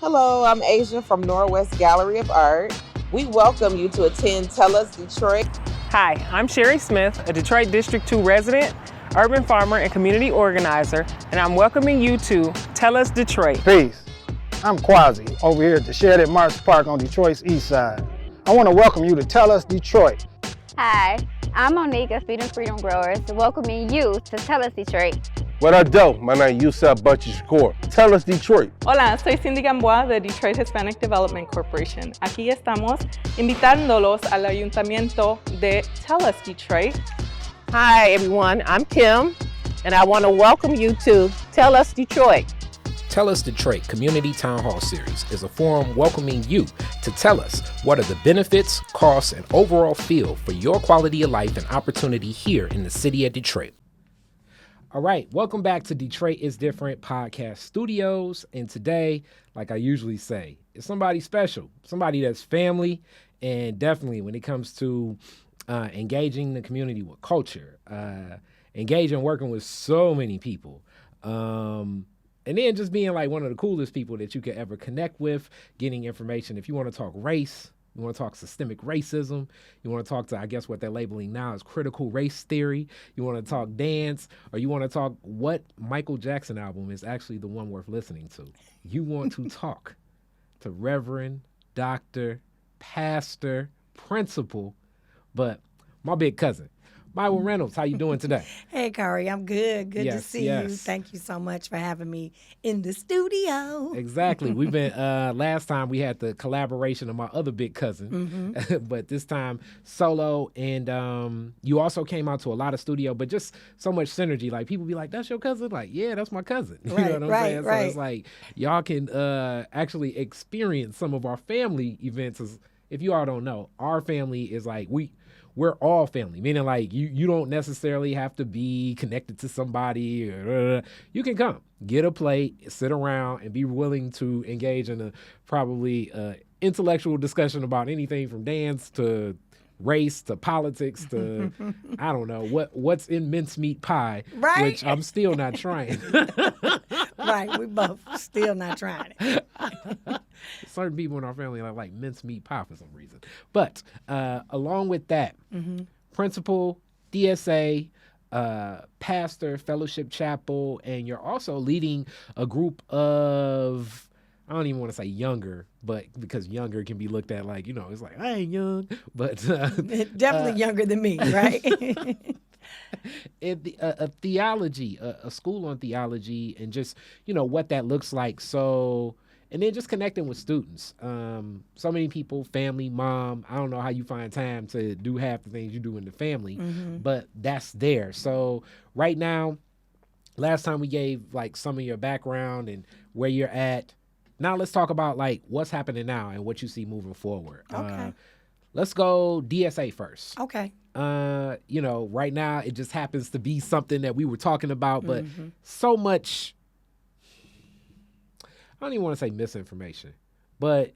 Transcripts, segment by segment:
Hello, I'm Asia from Norwest Gallery of Art. We welcome you to attend Tell Us Detroit. Hi, I'm Sherry Smith, a Detroit District 2 resident, urban farmer, and community organizer, and I'm welcoming you to Tell Us Detroit. Peace. I'm Quasi, over here at the shed at Marks Park on Detroit's east side. I want to welcome you to Tell Us Detroit. Hi, I'm Monica, Feed and Freedom Growers, welcoming you to Tell Us Detroit. What I do, my name is Yusuf Butcher Shakur. Tell Us Detroit. Hola, soy Cindy Gamboa de Detroit Hispanic Development Corporation. Aquí estamos invitándolos al ayuntamiento de Tell Us Detroit. Hi everyone, I'm Kim, and I want to welcome you to Tell Us Detroit. Tell Us Detroit Community Town Hall Series is a forum welcoming you to tell us what are the benefits, costs, and overall feel for your quality of life and opportunity here in the city of Detroit. All right, welcome back to Detroit is Different Podcast Studios. And today, like I usually say, it's somebody special, somebody that's family, and definitely when it comes to engaging the community with culture, engaging working with so many people, and then just being like one of the coolest people that you could ever connect with, getting information. If you want to talk race, you want to talk systemic racism, you want to talk to, I guess what they're labeling now is critical race theory, you want to talk dance, or you want to talk what Michael Jackson album is actually the one worth listening to. You want to talk to Reverend, Doctor, Pastor, Principal, but my big cousin, Mayowa Reynolds. How you doing today? Hey, Kari, I'm good. Good to see yes. you. Thank you so much for having me in the studio. Exactly. We've been, last time we had the collaboration of my other big cousin, but this time solo. And you also came out to a lot of studio, but just so much synergy. Like people be like, that's your cousin? Like, yeah, that's my cousin. You know what I'm saying? So it's like, y'all can actually experience some of our family events. If you all don't know, our family is like, we're all family, meaning like you don't necessarily have to be connected to somebody. You can come, get a plate, sit around, and be willing to engage in a probably intellectual discussion about anything from dance to race to politics to, I don't know, what's in mincemeat pie, which I'm still not trying. Right, we both still not trying it. Certain people in our family like mincemeat pie for some reason. But along with that, principal, DSA, pastor, fellowship chapel, and you're also leading a group of, I don't even want to say younger, but because younger can be looked at like, it's like, I ain't young, but definitely younger than me, right? A theology, a school on theology, and just, what that looks like. So, and then just connecting with students. So many people, family, mom, I don't know how you find time to do half the things you do in the family, but that's there. So right now, last time we gave like some of your background and where you're at. Now let's talk about like what's happening now and what you see moving forward. Okay. Let's go DSA first. Okay. Right now it just happens to be something that we were talking about, but so much, I don't even want to say misinformation, but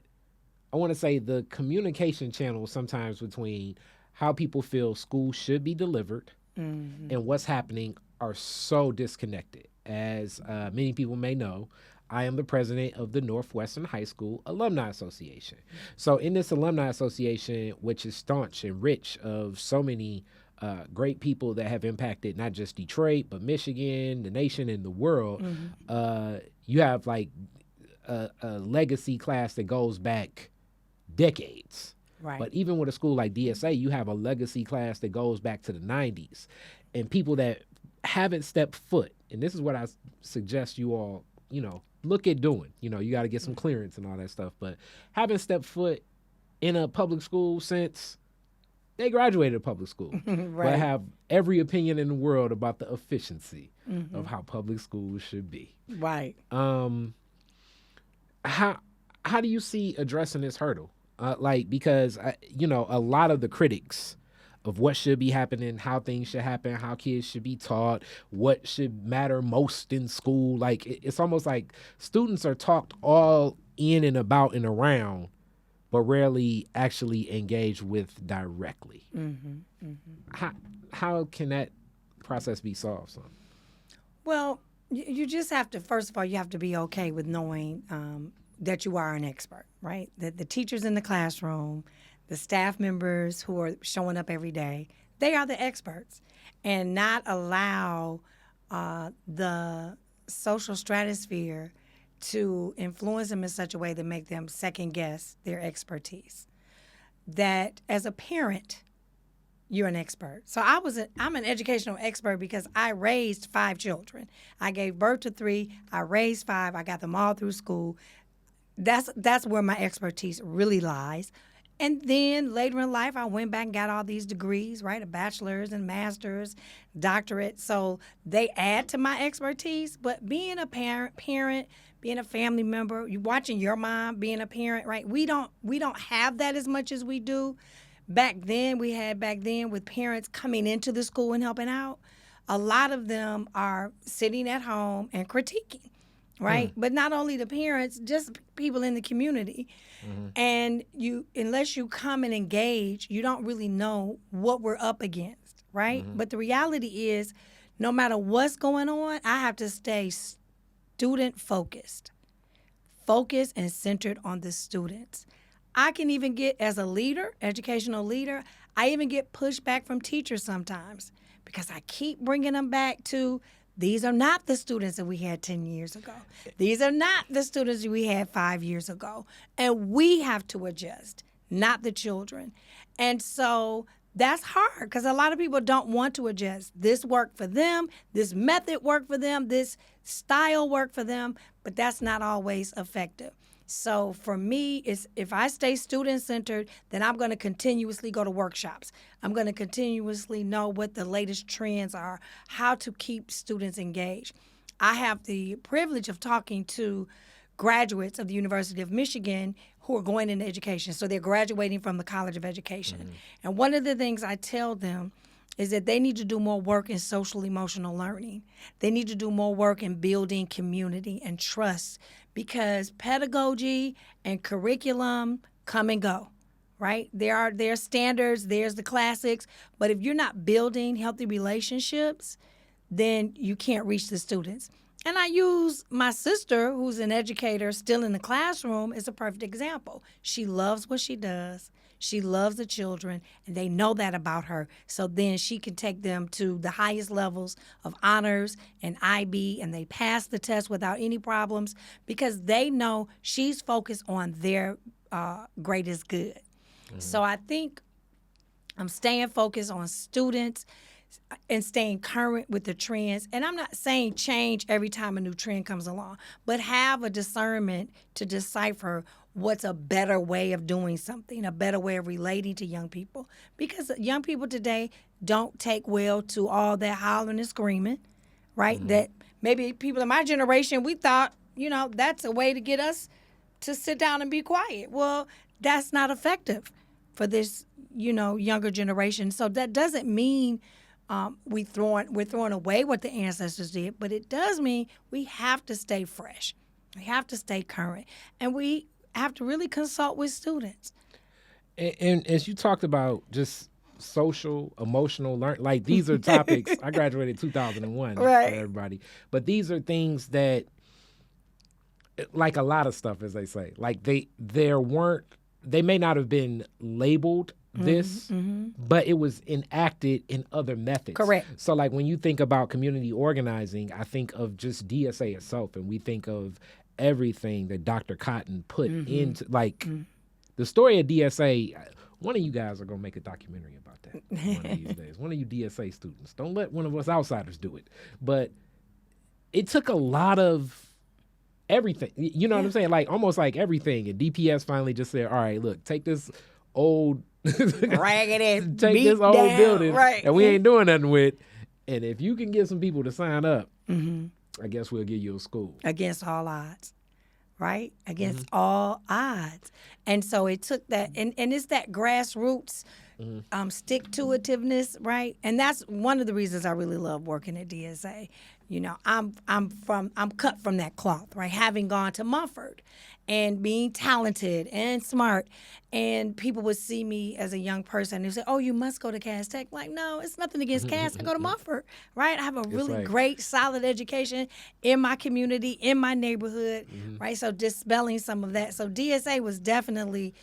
I want to say the communication channel sometimes between how people feel school should be delivered and what's happening are so disconnected. As many people may know, I am the president of the Northwestern High School Alumni Association. So in this Alumni Association, which is staunch and rich of so many great people that have impacted not just Detroit, but Michigan, the nation, and the world, you have like a legacy class that goes back decades. Right. But even with a school like DSA, you have a legacy class that goes back to the 90s. And people that haven't stepped foot, and this is what I suggest you all, look at doing. You got to get some clearance and all that stuff. But haven't stepped foot in a public school since they graduated public school. Right. But have every opinion in the world about the efficiency of how public schools should be. Right. How do you see addressing this hurdle? Because a lot of the critics of what should be happening, how things should happen, how kids should be taught, what should matter most in school. Like it's almost like students are talked all in and about and around, but rarely actually engaged with directly. How can that process be solved, son? Well, you just have to, first of all, you have to be okay with knowing that you are an expert, right? The teachers in the classroom, the staff members who are showing up every day, they are the experts, and not allow the social stratosphere to influence them in such a way that make them second guess their expertise. That as a parent, you're an expert. So I'm an educational expert because I raised 5 children. I gave birth to 3. I raised 5. I got them all through school. That's where my expertise really lies. And then later in life, I went back and got all these degrees, right? A bachelor's and master's, doctorate. So they add to my expertise. But being a parent, being a family member, you watching your mom being a parent, right? We don't have that as much as we do. Back then with parents coming into the school and helping out, a lot of them are sitting at home and critiquing, right? But not only the parents, just people in the community. And unless you come and engage, you don't really know what we're up against, right? But the reality is, no matter what's going on, I have to stay student focused and centered on the students. I can even get, as a leader, educational leader, I even get pushback from teachers sometimes because I keep bringing them back to, these are not the students that we had 10 years ago. These are not the students we had 5 years ago. And we have to adjust, not the children. And so that's hard because a lot of people don't want to adjust. This worked for them, this method worked for them, this style worked for them, but that's not always effective. So for me, if I stay student-centered, then I'm going to continuously go to workshops. I'm going to continuously know what the latest trends are, how to keep students engaged. I have the privilege of talking to graduates of the University of Michigan who are going into education. So they're graduating from the College of Education. And one of the things I tell them is that they need to do more work in social-emotional learning. They need to do more work in building community and trust, because pedagogy and curriculum come and go, right? There are standards, there's the classics, but if you're not building healthy relationships, then you can't reach the students. And I use my sister, who's an educator still in the classroom, as a perfect example. She loves what she does. She loves the children, and they know that about her. So then she can take them to the highest levels of honors and IB, and they pass the test without any problems because they know she's focused on their greatest good. So I think I'm staying focused on students and staying current with the trends. And I'm not saying change every time a new trend comes along, but have a discernment to decipher what's a better way of doing something, a better way of relating to young people. Because young people today don't take well to all that hollering and screaming, right? That maybe people in my generation, we thought, that's a way to get us to sit down and be quiet. Well, that's not effective for this, younger generation. So that doesn't mean we're throwing away what the ancestors did, but it does mean we have to stay fresh. We have to stay current. And we have to really consult with students. And as you talked about just social, emotional learn, like these are topics, I graduated 2001 right. for everybody, but these are things that, like a lot of stuff, as they say, like they may not have been labeled this, but it was enacted in other methods. Correct. So like when you think about community organizing, I think of just DSA itself, and we think of everything that Dr. Cotton put into, like the story of DSA. One of you guys are going to make a documentary about that one of these days. One of you DSA students. Don't let one of us outsiders do it. But it took a lot of everything. You know what I'm saying? Like almost like everything. And DPS finally just said, all right, look, take this old raggedy, take this old down, building right. and we ain't doing nothing with. And if you can get some people to sign up, I guess we'll give you a school. Against all odds, right? Against all odds. And so it took that, and it's that grassroots stick-to-itiveness, right? And that's one of the reasons I really love working at DSA, You know, I'm cut from that cloth, right? Having gone to Mumford and being talented and smart, and people would see me as a young person and they say, "Oh, you must go to Cass Tech." Like, no, it's nothing against Cass. I go to Mumford, right? I have a really great, solid education in my community, in my neighborhood, right? So dispelling some of that. So DSA was definitely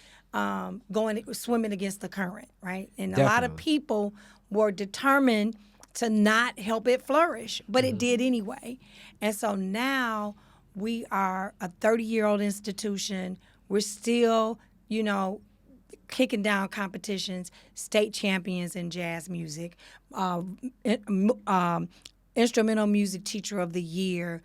swimming against the current, right? And a lot of people were determined to not help it flourish, but it did anyway. And so now we are a 30-year-old institution. We're still, you know, kicking down competitions, state champions in jazz music, instrumental music teacher of the year,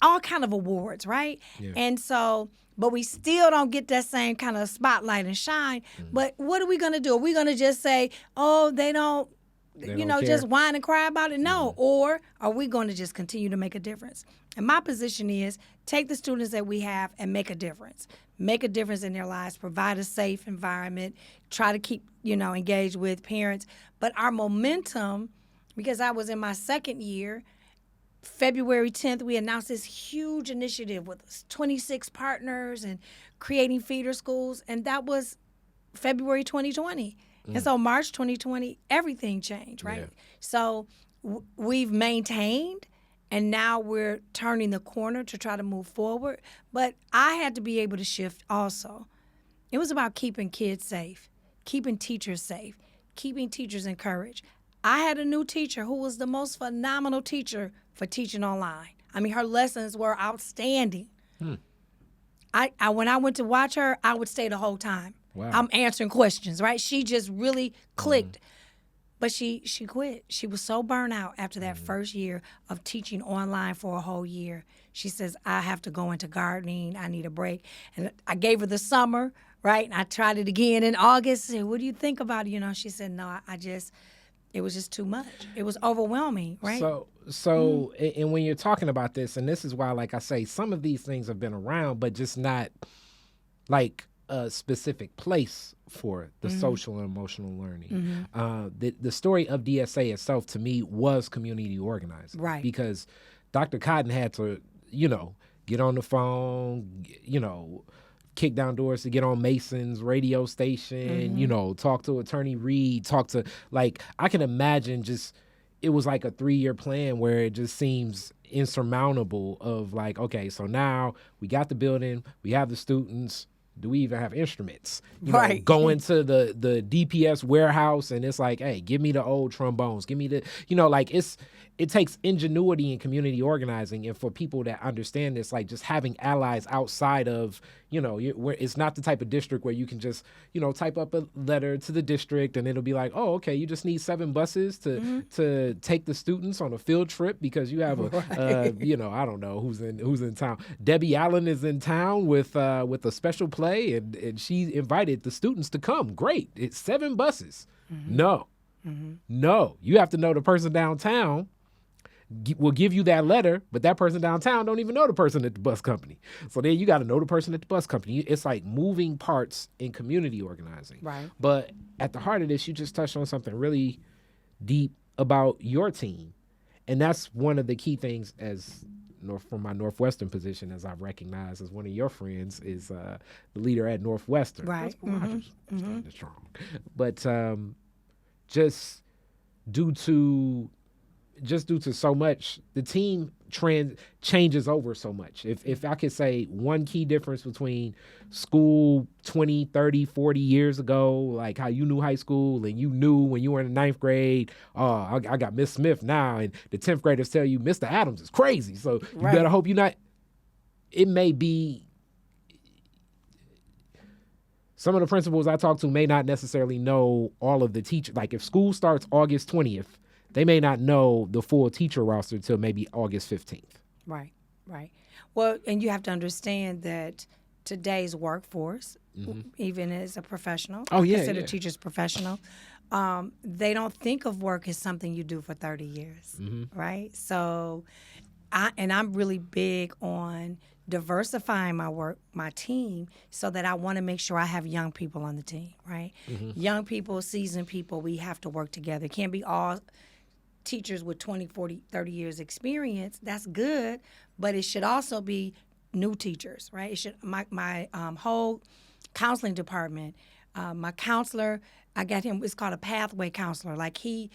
all kind of awards, right? Yeah. And so, but we still don't get that same kind of spotlight and shine. But what are we going to do? Are we going to just say, oh, they don't just whine and cry about it? No. Or are we going to just continue to make a difference? And my position is take the students that we have and make a difference. Make a difference in their lives, provide a safe environment, try to keep, engaged with parents. But our momentum, because I was in my second year, February 10th, we announced this huge initiative with 26 partners and creating feeder schools. And that was February 2020. And so March 2020, everything changed, right? Yeah. So we've maintained, and now we're turning the corner to try to move forward. But I had to be able to shift also. It was about keeping kids safe, keeping teachers safe, keeping teachers encouraged. I had a new teacher who was the most phenomenal teacher for teaching online. I mean, her lessons were outstanding. I when I went to watch her, I would stay the whole time. Wow. I'm answering questions, right? She just really clicked. But she quit. She was so burnt out after that first year of teaching online for a whole year. She says, I have to go into gardening. I need a break. And I gave her the summer, right? And I tried it again in August. I said, what do you think about it? She said, no, it was just too much. It was overwhelming, right? So, and when you're talking about this, and this is why, like I say, some of these things have been around, but just not like a specific place for the social and emotional learning. The story of DSA itself, to me, was community organizing. Right. Because Dr. Cotton had to, get on the phone, kick down doors to get on Mason's radio station, talk to Attorney Reed, I can imagine it was like a 3-year plan where it just seems insurmountable of okay, so now we got the building, we have the students, do we even have instruments? Go into the DPS warehouse and it's like, hey, give me the old trombones, give me the, it takes ingenuity and community organizing. And for people that understand this, just having allies outside of, where it's not the type of district where you can just, type up a letter to the district and it'll be like, oh, okay, you just need 7 buses to take the students on a field trip because you have I don't know who's in town. Debbie Allen is in town with a special play and she invited the students to come. Great. It's 7 buses. No, you have to know the person downtown will give you that letter, but that person downtown don't even know the person at the bus company. So then you got to know the person at the bus company. It's like moving parts in community organizing. Right. But at the heart of this, you just touched on something really deep about your team. And that's one of the key things from my Northwestern position, as I've recognized as one of your friends, is the leader at Northwestern. Right. Standing strong. But just due to so much, the team changes over so much. If I could say one key difference between school 20, 30, 40 years ago, like how you knew high school and you knew when you were in the 9th grade, I got Miss Smith now, and the 10th graders tell you Mr. Adams is crazy. So you better hope you're not. It may be some of the principals I talk to may not necessarily know all of the teachers. Like if school starts August 20th, they may not know the full teacher roster until maybe August 15th. Right. Well, and you have to understand that today's workforce, even as a professional, consider teachers professional, they don't think of work as something you do for 30 years, right? So, I'm really big on diversifying my team, so that I want to make sure I have young people on the team, right? Young people, seasoned people, we have to work together. It can't be all teachers with 20, 40, 30 years experience. That's good, but it should also be new teachers, right? It should my whole counseling department, my counselor, I got him, it's called a pathway counselor. Like he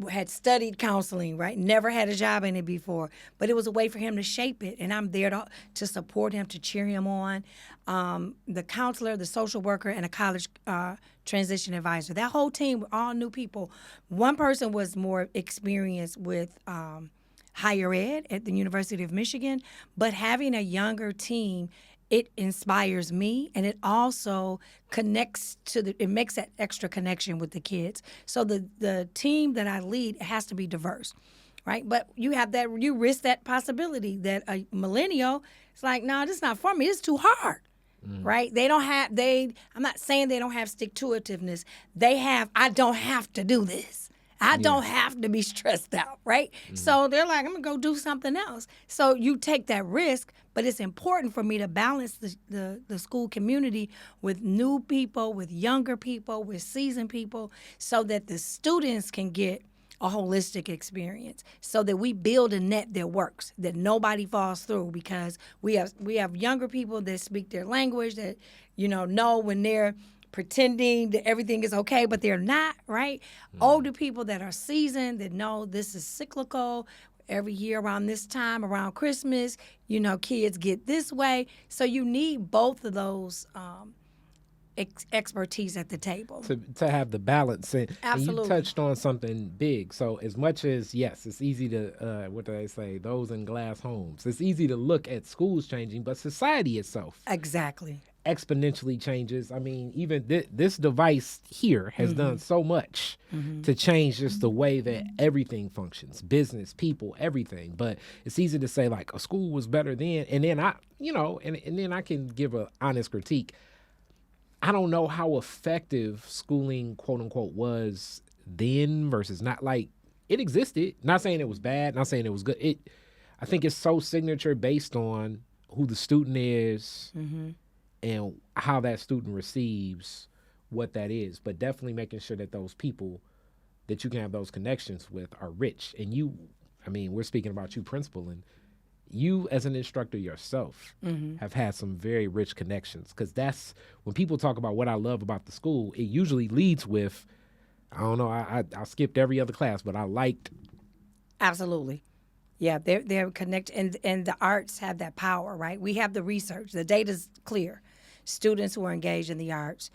had studied counseling, right? Never had a job in it before, but it was a way for him to shape it. And I'm there to support him, to cheer him on. The counselor, the social worker, and a college transition advisor. That whole team were all new people. One person was more experienced with higher ed at the University of Michigan, but having a younger team, it inspires me, and it also connects it makes that extra connection with the kids. So the team that I lead has to be diverse, right? But you risk that possibility that a millennial is like, no, this is not for me. It's too hard, right? I'm not saying they don't have stick-to-itiveness. They have, I don't have to do this. I don't have to be stressed out, right? So they're like, I'm going to go do something else. So you take that risk, but it's important for me to balance the school community with new people, with younger people, with seasoned people, so that the students can get a holistic experience, so that we build a net that works, that nobody falls through, because we have younger people that speak their language, that know when they're pretending that everything is okay, but they're not, right? Older people that are seasoned, that know this is cyclical. Every year around this time, around Christmas, kids get this way. So you need both of those expertise at the table. To have the balance. Absolutely. And you touched on something big. So as much as, yes, it's easy to, what do they say, those in glass homes. It's easy to look at schools changing, but society itself. Exactly. Exponentially changes. I mean, even this device here has done so much to change just the way that everything functions, business, people, everything. But it's easy to say like a school was better then, and then and then I can give an honest critique. I don't know how effective schooling, quote unquote, was then versus not. Like, it existed. Not saying it was bad. Not saying it was good. I think it's so signature based on who the student is. And how that student receives what that is, but definitely making sure that those people that you can have those connections with are rich. And we're speaking about you, principal, and you as an instructor yourself have had some very rich connections, because that's when people talk about what I love about the school, it usually leads with, I don't know, I skipped every other class, but I liked. Absolutely. Yeah, they're connected, and the arts have that power, right? We have the research. The data's clear. Students who are engaged in the arts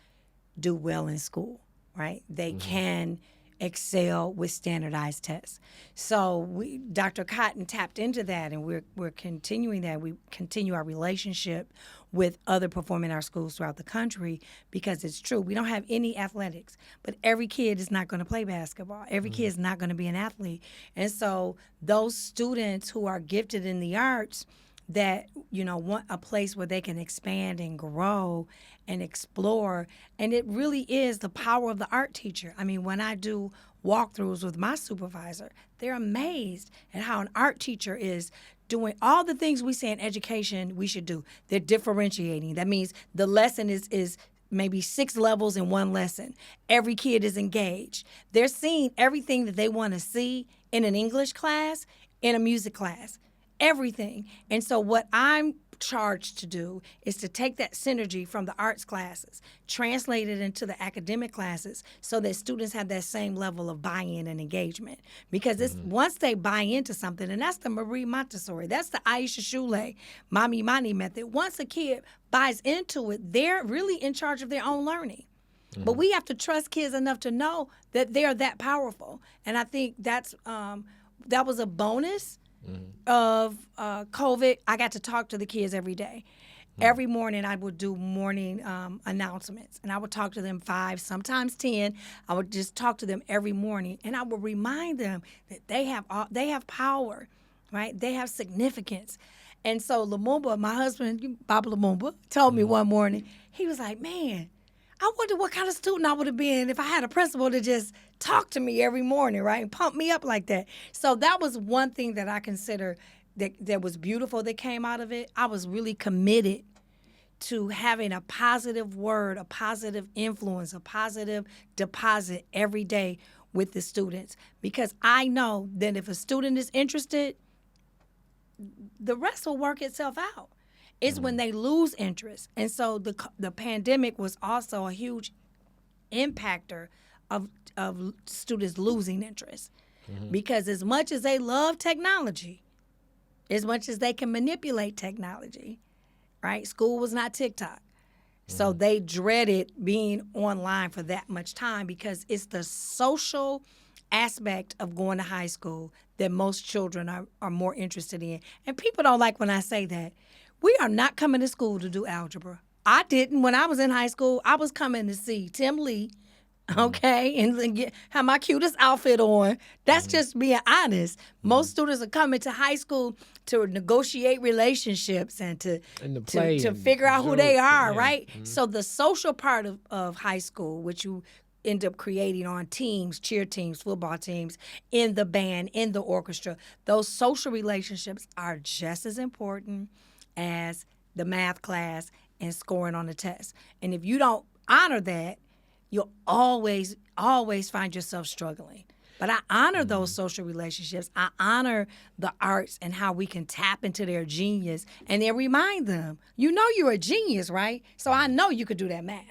do well in school, right? They can excel with standardized tests. So Dr. Cotton tapped into that, and we're continuing that. We continue our relationship with other performing arts schools throughout the country, because it's true. We don't have any athletics, but every kid is not going to play basketball. Every kid is not going to be an athlete. And so those students who are gifted in the arts that, want a place where they can expand and grow and explore. And it really is the power of the art teacher. I mean, when I do walkthroughs with my supervisor, they're amazed at how an art teacher is doing all the things we say in education we should do. They're differentiating. That means the lesson is maybe 6 levels in one lesson. Every kid is engaged. They're seeing everything that they want to see in an English class, in a music class. Everything. And so what I'm charged to do is to take that synergy from the arts classes, translate it into the academic classes, so that students have that same level of buy-in and engagement. Because it's once they buy into something, and that's the Marie Montessori, that's the Aisha Shule, Mommy Mani method. Once a kid buys into it, they're really in charge of their own learning. But we have to trust kids enough to know that they're that powerful. And I think that was a bonus of COVID. I got to talk to the kids every day. Every morning I would do morning announcements, and I would talk to them 5, sometimes 10. I would just talk to them every morning, and I would remind them that they have power, right? They have significance. And so Lumumba, my husband, Baba Lumumba, told me one morning, he was like, man, I wonder what kind of student I would have been if I had a principal to just talk to me every morning, right, and pump me up like that. So that was one thing that I consider that was beautiful that came out of it. I was really committed to having a positive word, a positive influence, a positive deposit every day with the students, because I know that if a student is interested, the rest will work itself out. It's when they lose interest. And so the pandemic was also a huge impactor of students losing interest. Because as much as they love technology, as much as they can manipulate technology, right? School was not TikTok. So they dreaded being online for that much time because it's the social aspect of going to high school that most children are more interested in. And people don't like when I say that. We are not coming to school to do algebra. I didn't. When I was in high school, I was coming to see Tim Lee, okay, and have my cutest outfit on. That's just being honest. Most students are coming to high school to negotiate relationships and to figure out who they are, right? So the social part of high school, which you end up creating on teams, cheer teams, football teams, in the band, in the orchestra, those social relationships are just as important as the math class and scoring on the test. And if you don't honor that, you'll always find yourself struggling. But I honor those social relationships. I honor the arts and how we can tap into their genius and then remind them, you know you're a genius, right? So I know you could do that math.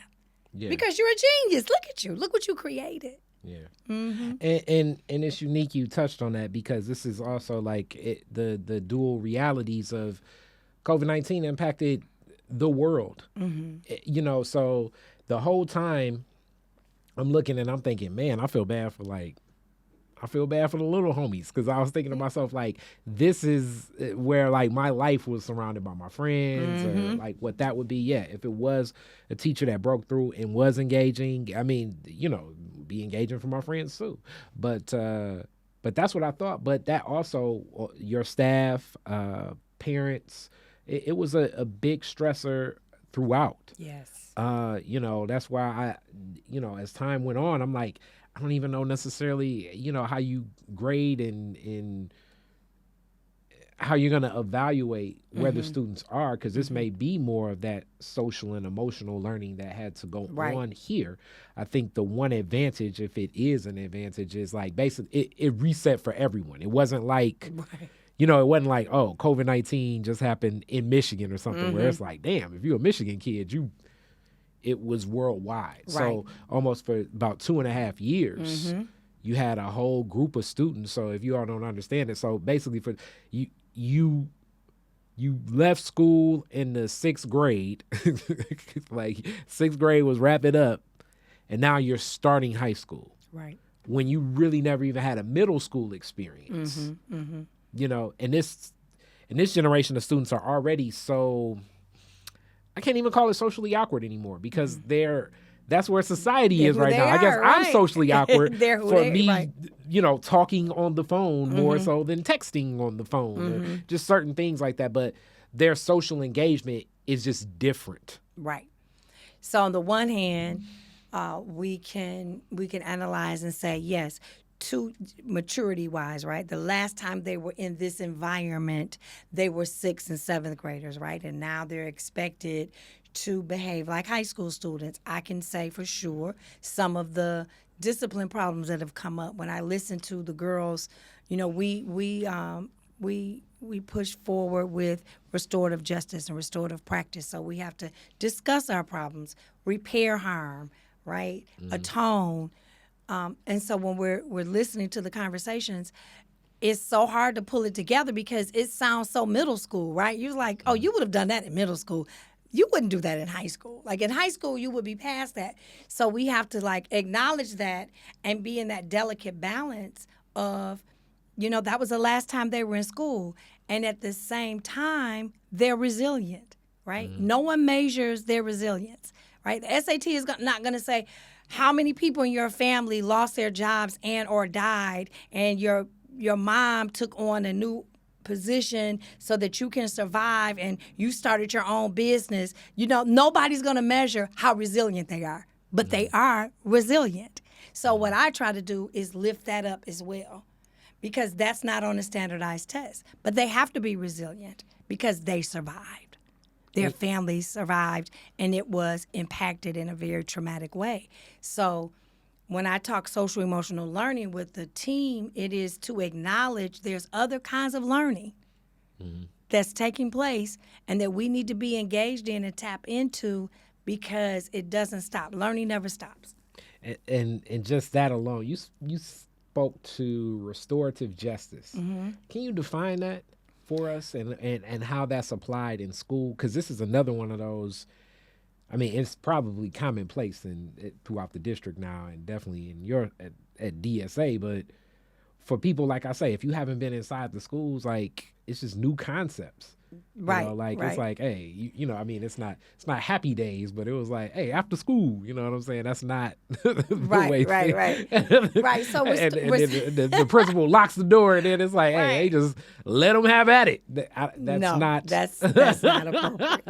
Yeah. Because you're a genius. Look at you. Look what you created. Yeah. And it's unique you touched on that because this is also like the dual realities of COVID-19 impacted the world. You know, so the whole time I'm looking and I'm thinking, man, I feel bad for the little homies, because I was thinking to myself, like, this is where like my life was surrounded by my friends or like what that would be. Yeah, if it was a teacher that broke through and was engaging, I mean, you know, be engaging for my friends too. But that's what I thought. But that also, your staff, parents, it was a big stressor throughout. Yes. You know, that's why I, you know, as time went on, I'm like, I don't even know necessarily, you know, how you grade and how you're going to evaluate where the students are, because this may be more of that social and emotional learning that had to go on here. I think the one advantage, if it is an advantage, is like basically it reset for everyone. It wasn't like, you know, it wasn't like, oh, COVID-19 just happened in Michigan or something where it's like, damn, if you're a Michigan kid, it was worldwide. So almost for about 2.5 years, you had a whole group of students. So if you all don't understand it, so basically for you left school in the 6th grade, like 6th grade was wrapping up, and now you're starting high school. Right. When you really never even had a middle school experience. You know, and this generation of students are already so, I can't even call it socially awkward anymore, because that's where society is right now. I guess I'm socially awkward for me, you know, talking on the phone more so than texting on the phone, or just certain things like that. But their social engagement is just different. Right. So on the one hand, we can analyze and say, yes, to maturity-wise, right? The last time they were in this environment, they were 6th and 7th graders, right? And now they're expected to behave like high school students. I can say for sure some of the discipline problems that have come up when I listen to the girls. You know, we push forward with restorative justice and restorative practice. So we have to discuss our problems, repair harm, right? Atone. And so when we're listening to the conversations, it's so hard to pull it together because it sounds so middle school, right? You're like, oh, you would have done that in middle school. You wouldn't do that in high school. Like in high school, you would be past that. So we have to like acknowledge that and be in that delicate balance of, you know, that was the last time they were in school. And at the same time, they're resilient, right? No one measures their resilience, right? The SAT is not going to say, how many people in your family lost their jobs and or died, and your mom took on a new position so that you can survive and you started your own business. You know, nobody's going to measure how resilient they are, but they are resilient. So what I try to do is lift that up as well, because that's not on a standardized test. But they have to be resilient because they survived. Their families survived, and it was impacted in a very traumatic way. So when I talk social emotional learning with the team, it is to acknowledge there's other kinds of learning that's taking place and that we need to be engaged in and tap into because it doesn't stop. Learning never stops. And just that alone, you spoke to restorative justice. Can you define that for us and how that's applied in school? Because this is another one of those. I mean, it's probably commonplace throughout the district now, and definitely in at DSA. But for people, like I say, if you haven't been inside the schools, like it's just new concepts. Right. It's like, hey, I mean, it's not Happy Days, but it was like, hey, after school, you know what I'm saying? That's not the way. Right. So and then the principal locks the door, and then it's like, hey, just let them have at it. That's not appropriate.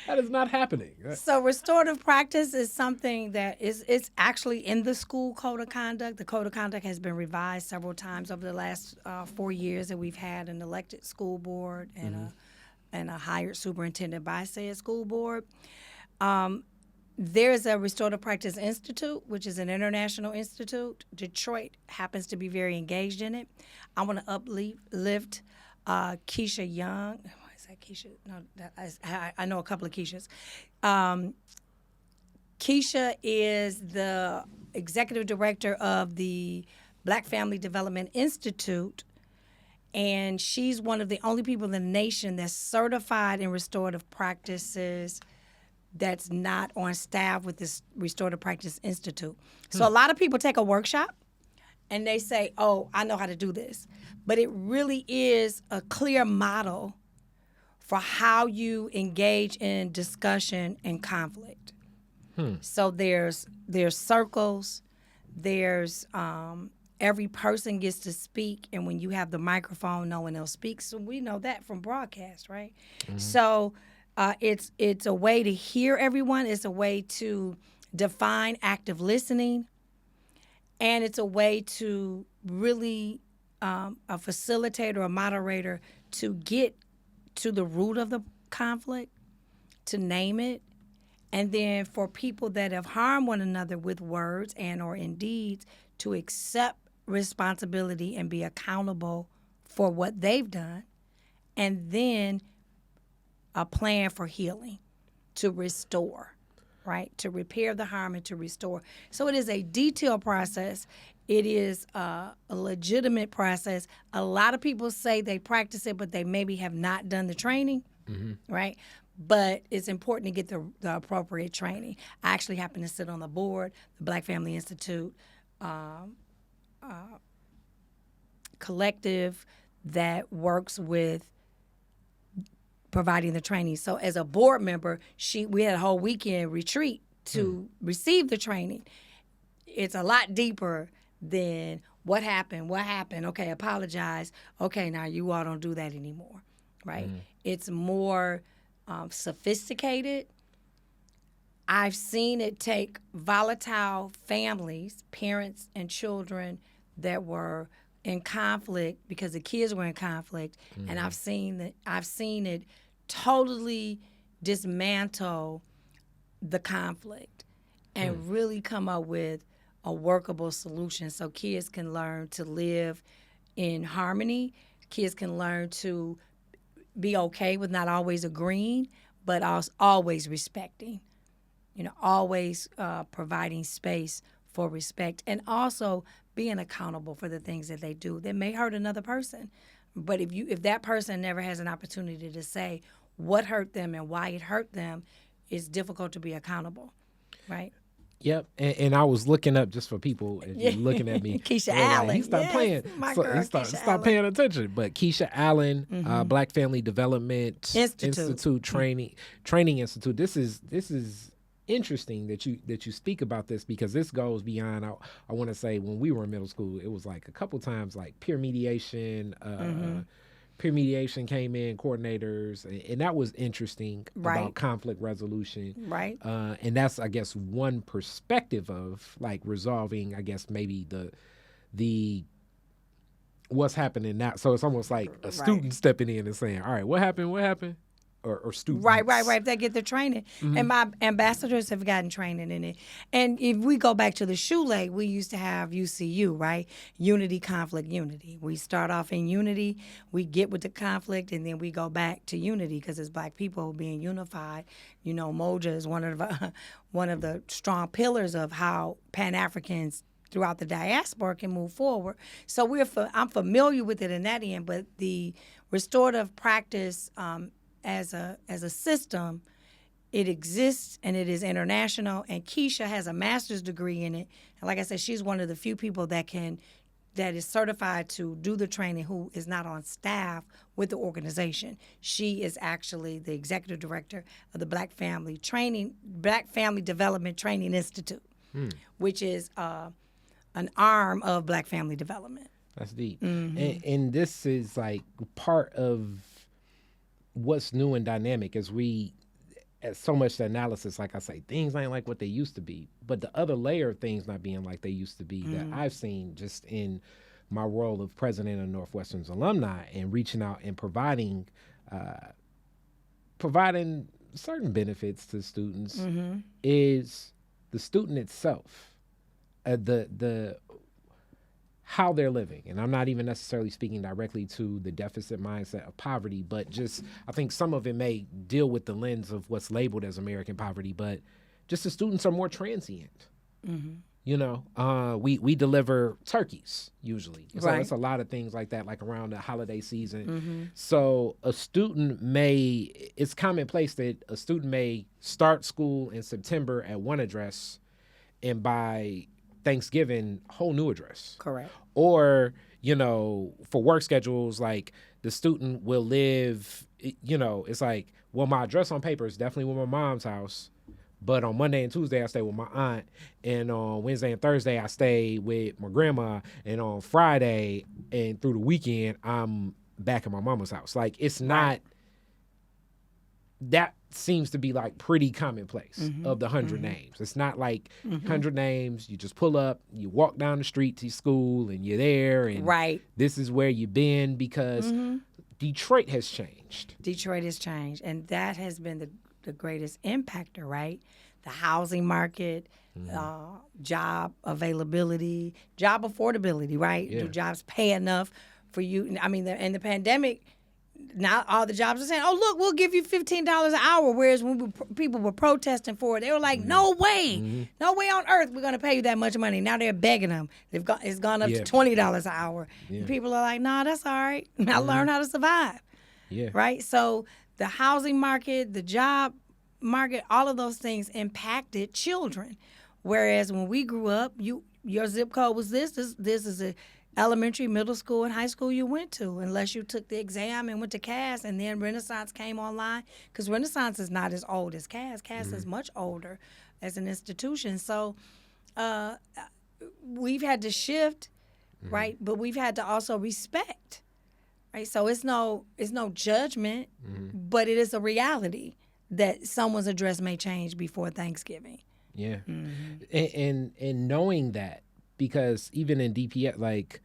That is not happening. So restorative practice is something that it's actually in the school code of conduct. The code of conduct has been revised several times over the last 4 years that we've had an elected school board and a hired superintendent by said school board. There's a Restorative Practice Institute, which is an international institute. Detroit happens to be very engaged in it. I want to uplift Keisha Young. Is that Keisha? No, I know a couple of Keishas. Keisha is the executive director of the Black Family Development Institute, and she's one of the only people in the nation that's certified in restorative practices that's not on staff with this Restorative Practice Institute. So a lot of people take a workshop and they say, oh, I know how to do this. But it really is a clear model for how you engage in discussion and conflict. So there's circles, there's every person gets to speak, and when you have the microphone, no one else speaks. So we know that from broadcast, right? So it's a way to hear everyone. It's a way to define active listening, and it's a way to really a facilitator, a moderator, to get to the root of the conflict, to name it, and then for people that have harmed one another with words and or in deeds to accept responsibility and be accountable for what they've done, and then a plan for healing, to restore, right? To repair the harm and to restore. So it is a detailed process. It is a legitimate process. A lot of people say they practice it, but they maybe have not done the training, right? But it's important to get the appropriate training. I actually happen to sit on the board, the Black Family Institute collective that works with providing the training. So as a board member, we had a whole weekend retreat to receive the training. It's a lot deeper than what happened, okay, apologize, okay, now you all don't do that anymore, right? It's more sophisticated. I've seen it take volatile families, parents and children that were in conflict because the kids were in conflict, and I've seen it totally dismantle the conflict and really come up with a workable solution so kids can learn to live in harmony. Kids can learn to be okay with not always agreeing, but always respecting. Always providing space for respect, and also being accountable for the things that they do that may hurt another person. But if that person never has an opportunity to say what hurt them and why it hurt them, it's difficult to be accountable, right? Yep, and I was looking up just for people if you're looking at me. Keisha Allen. He stopped playing. He stopped paying attention. But Keisha Allen, Black Family Development Institute Training Institute. This is interesting that you speak about this, because this goes beyond. I want to say when we were in middle school, it was like a couple times like peer mediation. Peer mediation came in, coordinators, and that was interesting about conflict resolution. Right. And that's, I guess, one perspective of like resolving, I guess, maybe the what's happening now. So it's almost like a student stepping in and saying, all right, what happened? or students. Right. If they get the training. And my ambassadors have gotten training in it. And if we go back to the Shule, we used to have UCU, right? Unity, conflict, unity. We start off in unity, we get with the conflict, and then we go back to unity because it's Black people being unified. You know, Moja is one of the strong pillars of how Pan-Africans throughout the diaspora can move forward. So I'm familiar with it in that end, but the restorative practice as a system, it exists and it is international. And Keisha has a master's degree in it. And like I said, she's one of the few people that is certified to do the training who is not on staff with the organization. She is actually the executive director of the Black Family Development Training Institute, which is an arm of Black Family Development. That's deep. And this is like part of what's new and dynamic as so much analysis, like I say, things ain't like what they used to be. But the other layer of things not being like they used to be that I've seen just in my role of president of Northwestern's alumni and reaching out and providing certain benefits to students is the student itself, the how they're living. And I'm not even necessarily speaking directly to the deficit mindset of poverty, but just I think some of it may deal with the lens of what's labeled as American poverty, but just the students are more transient. You know, we deliver turkeys usually. So it's a lot of things like that, like around the holiday season. So it's commonplace that a student may start school in September at one address and by Thanksgiving, whole new address. Correct. Or, you know, for work schedules, like the student will live, you know, it's like, well, my address on paper is definitely with my mom's house, but on Monday and Tuesday, I stay with my aunt, and on Wednesday and Thursday, I stay with my grandma, and on Friday and through the weekend, I'm back at my mama's house. Like, it's not, that seems to be like pretty commonplace of the 100 names. It's not like 100 names. You just pull up, you walk down the street to school, and you're there. And this is where you've been because Detroit has changed. Detroit has changed, and that has been the greatest impactor, right? The housing market, job availability, job affordability, right? Do jobs pay enough for you? I mean, in the pandemic, now all the jobs are saying, "Oh, look, we'll give you $15 an hour." Whereas when people were protesting for it, they were like, "No way, no way on earth we're going to pay you that much money." Now they're begging them. It's gone up to $20 an hour. And people are like, "No, that's all right. I learned how to survive." Right. So the housing market, the job market, all of those things impacted children. Whereas when we grew up, your zip code was this is a elementary, middle school, and high school you went to, unless you took the exam and went to Cass, and then Renaissance came online, because Renaissance is not as old as Cass. Cass is much older as an institution. So we've had to shift, right? But we've had to also respect, right? So it's no judgment, but it is a reality that someone's address may change before Thanksgiving. Yeah, and knowing that, because even in DPS, like,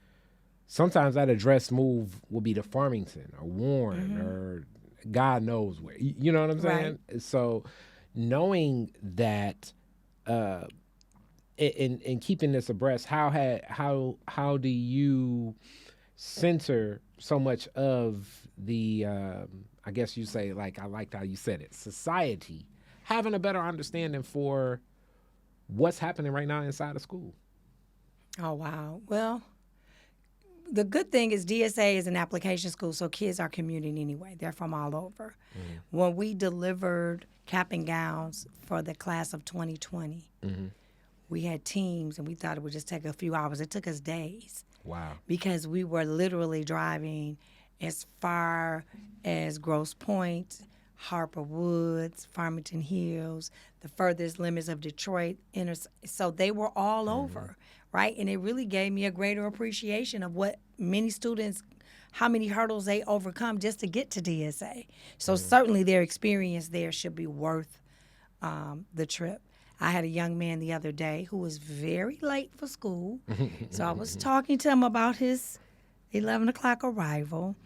sometimes that address move will be to Farmington or Warren or God knows where. You know what I'm saying? Right. So knowing that and keeping this abreast, how do you center so much of the I guess you say, like, I liked how you said it, society having a better understanding for what's happening right now inside of school? Oh, wow. Well, the good thing is DSA is an application school, so kids are commuting anyway. They're from all over. When we delivered cap and gowns for the class of 2020, we had teams, and we thought it would just take a few hours. It took us days. Wow. Because we were literally driving as far as Grosse Pointe, Harper Woods, Farmington Hills, the furthest limits of Detroit. So they were all over, right? And it really gave me a greater appreciation of what many students, how many hurdles they overcome just to get to DSA. So certainly their experience there should be worth the trip. I had a young man the other day who was very late for school. So I was talking to him about his 11 o'clock arrival.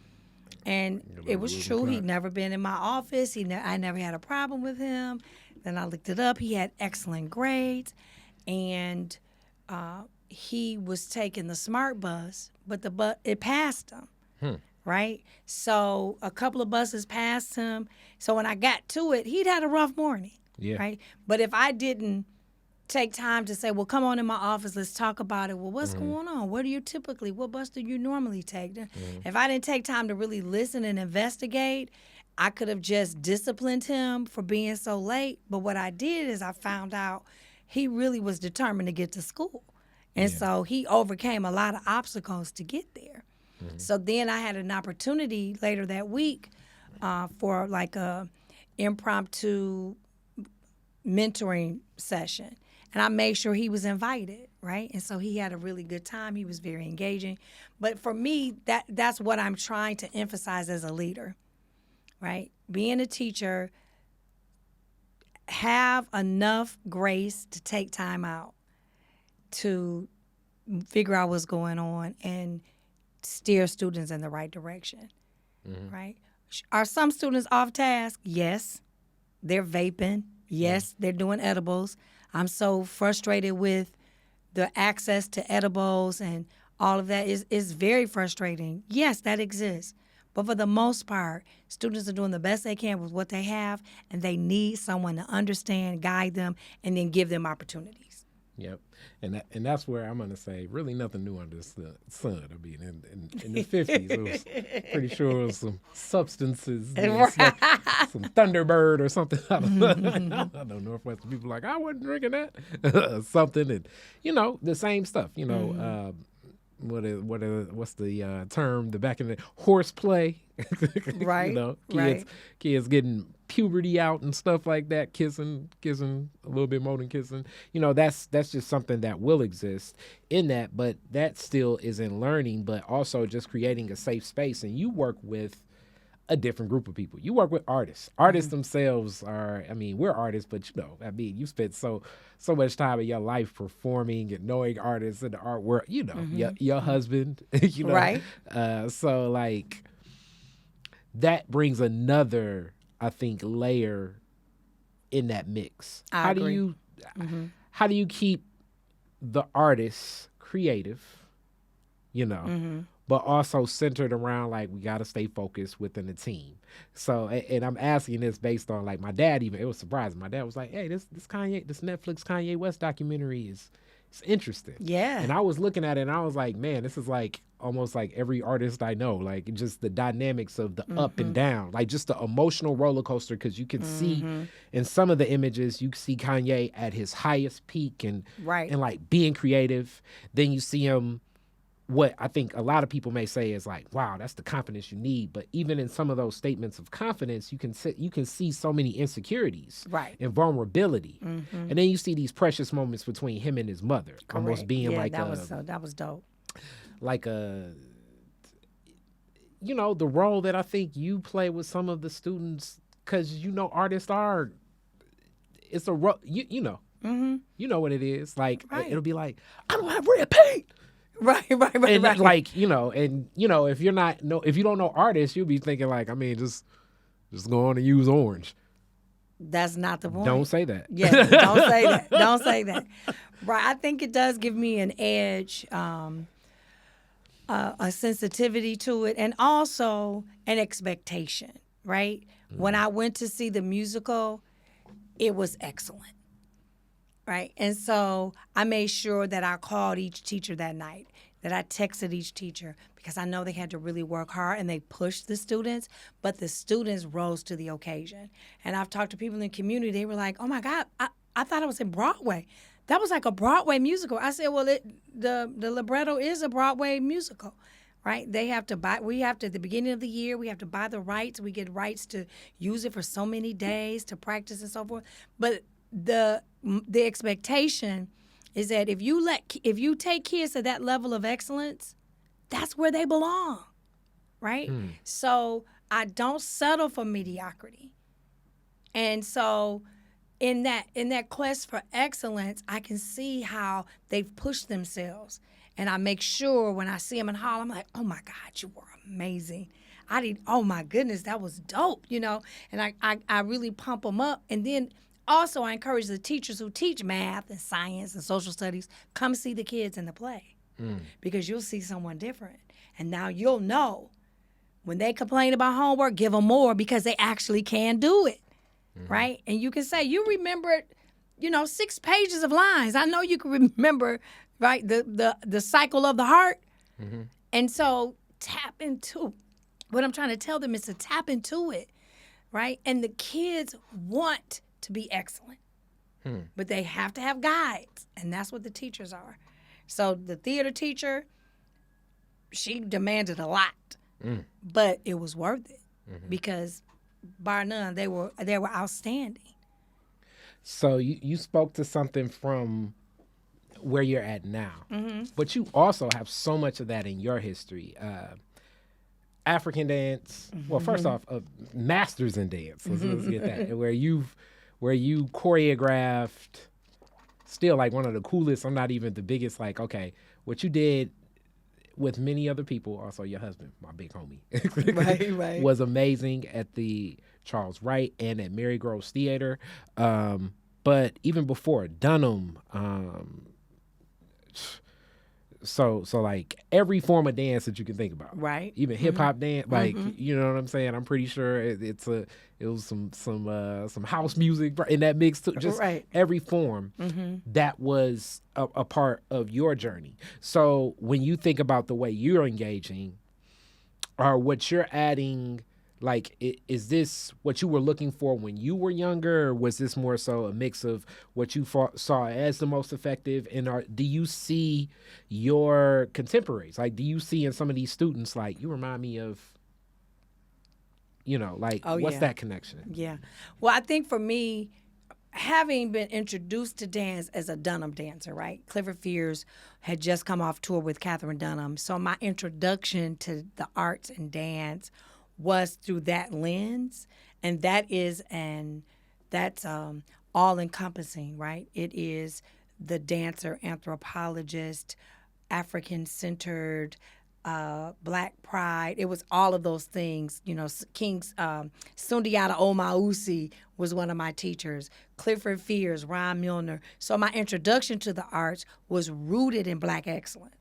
And it was true. He'd never been in my office. I never had a problem with him. Then I looked it up. He had excellent grades, and he was taking the smart bus, but it passed him. Right? So a couple of buses passed him. So when I got to it, he'd had a rough morning. Yeah. Right? But if I didn't take time to say, well, come on in my office, let's talk about it. Well, what's going on? What bus do you normally take? If I didn't take time to really listen and investigate, I could have just disciplined him for being so late. But what I did is I found out he really was determined to get to school. And so he overcame a lot of obstacles to get there. So then I had an opportunity later that week for like a impromptu mentoring session. And I made sure he was invited, right? And so he had a really good time. He was very engaging. But for me, that's what I'm trying to emphasize as a leader, right? Being a teacher, have enough grace to take time out to figure out what's going on and steer students in the right direction, right? Are some students off task? Yes. They're vaping. Yes, they're doing edibles. I'm so frustrated with the access to edibles and all of that is very frustrating. Yes, that exists. But for the most part, students are doing the best they can with what they have, and they need someone to understand, guide them, and then give them opportunities. Yep. And that's where I'm going to say really nothing new under the sun. I mean, in the 50s, it was pretty sure it was some substances, some Thunderbird or something. I don't know, Northwestern people like, I wasn't drinking that. Something. And, the same stuff, what's the term, the back in the horseplay, right? Kids getting puberty out and stuff like that, kissing a little bit more than kissing. That's just something that will exist in that, but that still is in learning, but also just creating a safe space. And you work with a different group of people. You work with artists. Artists themselves are, we're artists, but you spent so much time in your life performing and knowing artists in the art world, your husband, Right. So like that brings another, I think, layer in that mix. I agree. How do you keep the artists creative, but also centered around like we got to stay focused within the team. So, and I'm asking this based on like my dad. Even it was surprising. My dad was like, "Hey, this Netflix Kanye West documentary it's interesting." Yeah. And I was looking at it and I was like, "Man, this is like almost like every artist I know. Like just the dynamics of the up and down, like just the emotional roller coaster. Because you can see in some of the images, you see Kanye at his highest peak and like being creative. Then you see him." What I think a lot of people may say is like, wow, that's the confidence you need. But even in some of those statements of confidence, you can see so many insecurities and vulnerability. And then you see these precious moments between him and his mother. Correct. Almost being like that was dope. Like the role that I think you play with some of the students, because artists are, it's a role, you know what it is. Like it'll be like, I don't have red paint. Right. And like, if you don't know artists, you'll be thinking like, just go on and use orange. That's not the point. Don't say that. Yeah, don't say that. Don't say that. Right. I think it does give me an edge, a sensitivity to it, and also an expectation, right? When I went to see the musical, it was excellent. Right. And so I made sure that I called each teacher that night, that I texted each teacher, because I know they had to really work hard and they pushed the students, but the students rose to the occasion. And I've talked to people in the community, they were like, oh my God, I thought I was in Broadway. That was like a Broadway musical. I said, well, the libretto is a Broadway musical. Right? At the beginning of the year, we have to buy the rights. We get rights to use it for so many days to practice and so forth. But the expectation is that if you take kids to that level of excellence, that's where they belong, right? So I don't settle for mediocrity. And so in that quest for excellence, I can see how they've pushed themselves. And I make sure when I see them in hall, I'm like, oh my God, you were amazing. oh my goodness, that was dope, and I really pump them up. And then also I encourage the teachers who teach math and science and social studies, come see the kids in the play because you'll see someone different. And now you'll know when they complain about homework, give them more because they actually can do it, right? And you can say, you remembered, 6 pages of lines. I know you can remember, right, the cycle of the heart. And so tap into what I'm trying to tell them is to tap into it, right? And the kids want to be excellent, but they have to have guides, and that's what the teachers are. So the theater teacher, she demanded a lot, but it was worth it because, bar none, they were outstanding. So you spoke to something from where you're at now, but you also have so much of that in your history. African dance. Well, first off, masters in dance. Let's get that. Where you choreographed, still like one of the coolest. I'm not even the biggest. Like, okay, what you did with many other people, also your husband, my big homie, right, was amazing at the Charles Wright and at Mary Groves Theater. But even before Dunham, so like every form of dance that you can think about, right? Even hip hop dance, like you know what I'm saying. I'm pretty sure it was some house music in that mix too. Just every form that was a part of your journey. So when you think about the way you're engaging, or what you're adding, like, is this what you were looking for when you were younger, or was this more so a mix of what you saw as the most effective? And do you see your contemporaries? Like, do you see in some of these students, like, you remind me of, what's that connection? Yeah. Well, I think for me, having been introduced to dance as a Dunham dancer, right? Clifford Fears had just come off tour with Katherine Dunham. So my introduction to the arts and dance was through that lens, and that's all-encompassing, right? It is the dancer, anthropologist, African-centered, Black pride. It was all of those things. King's Sundiata Omausi was one of my teachers. Clifford Fears, Ron Milner. So my introduction to the arts was rooted in Black excellence.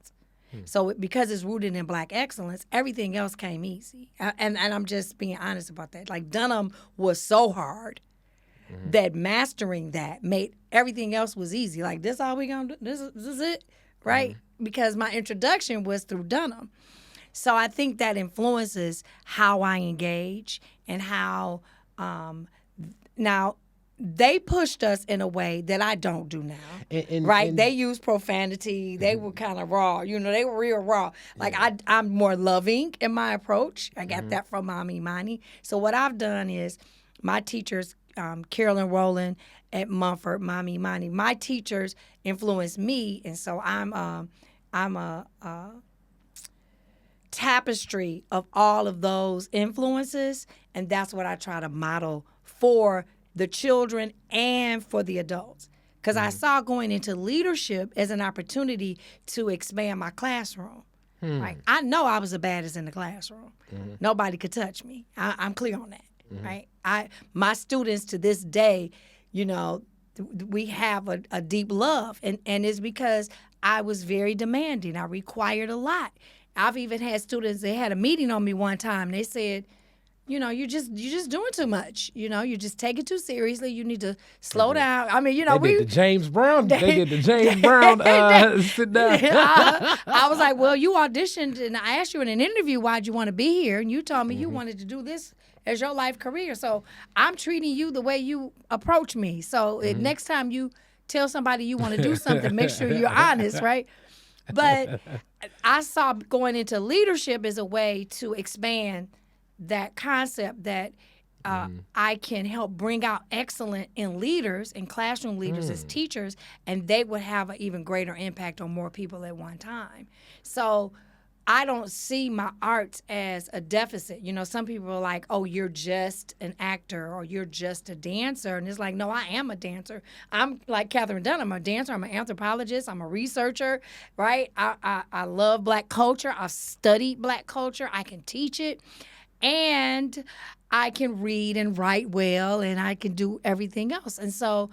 So because it's rooted in Black excellence, everything else came easy. And I'm just being honest about that. Like, Dunham was so hard that mastering that made everything else was easy. Like, this all we gonna do? This is it, right? Because my introduction was through Dunham. So I think that influences how I engage and how now they pushed us in a way that I don't do now, right? They use profanity. They were kind of raw. They were real raw. Like, I'm more loving in my approach. I got that from Mami Mani. So what I've done is my teachers, Carolyn Rowland at Mumford, Mami Mani, my teachers influenced me. And so I'm a tapestry of all of those influences. And that's what I try to model for the children and for the adults. Because I saw going into leadership as an opportunity to expand my classroom. Right? I know I was the baddest in the classroom. Nobody could touch me. I'm clear on that. Right? My students to this day, we have a deep love. And it's because I was very demanding. I required a lot. I've even had students, they had a meeting on me one time. They said, you're just doing too much. You just take it too seriously. You need to slow down. I mean, they did the James Brown. They did the James Brown sit down. I was like, well, you auditioned, and I asked you in an interview why'd you want to be here, and you told me you wanted to do this as your life career. So I'm treating you the way you approach me. So next time you tell somebody you want to do something, make sure you're honest, right? But I saw going into leadership as a way to expand that concept that I can help bring out excellence in leaders and classroom leaders as teachers, and they would have an even greater impact on more people at one time. So I don't see my arts as a deficit. Some people are like, oh, you're just an actor or you're just a dancer. And it's like, no, I am a dancer. I'm like Katherine Dunham. I'm a dancer. I'm an anthropologist. I'm a researcher, right? I love Black culture. I've studied Black culture. I can teach it. and I can read and write well, and I can do everything else. And so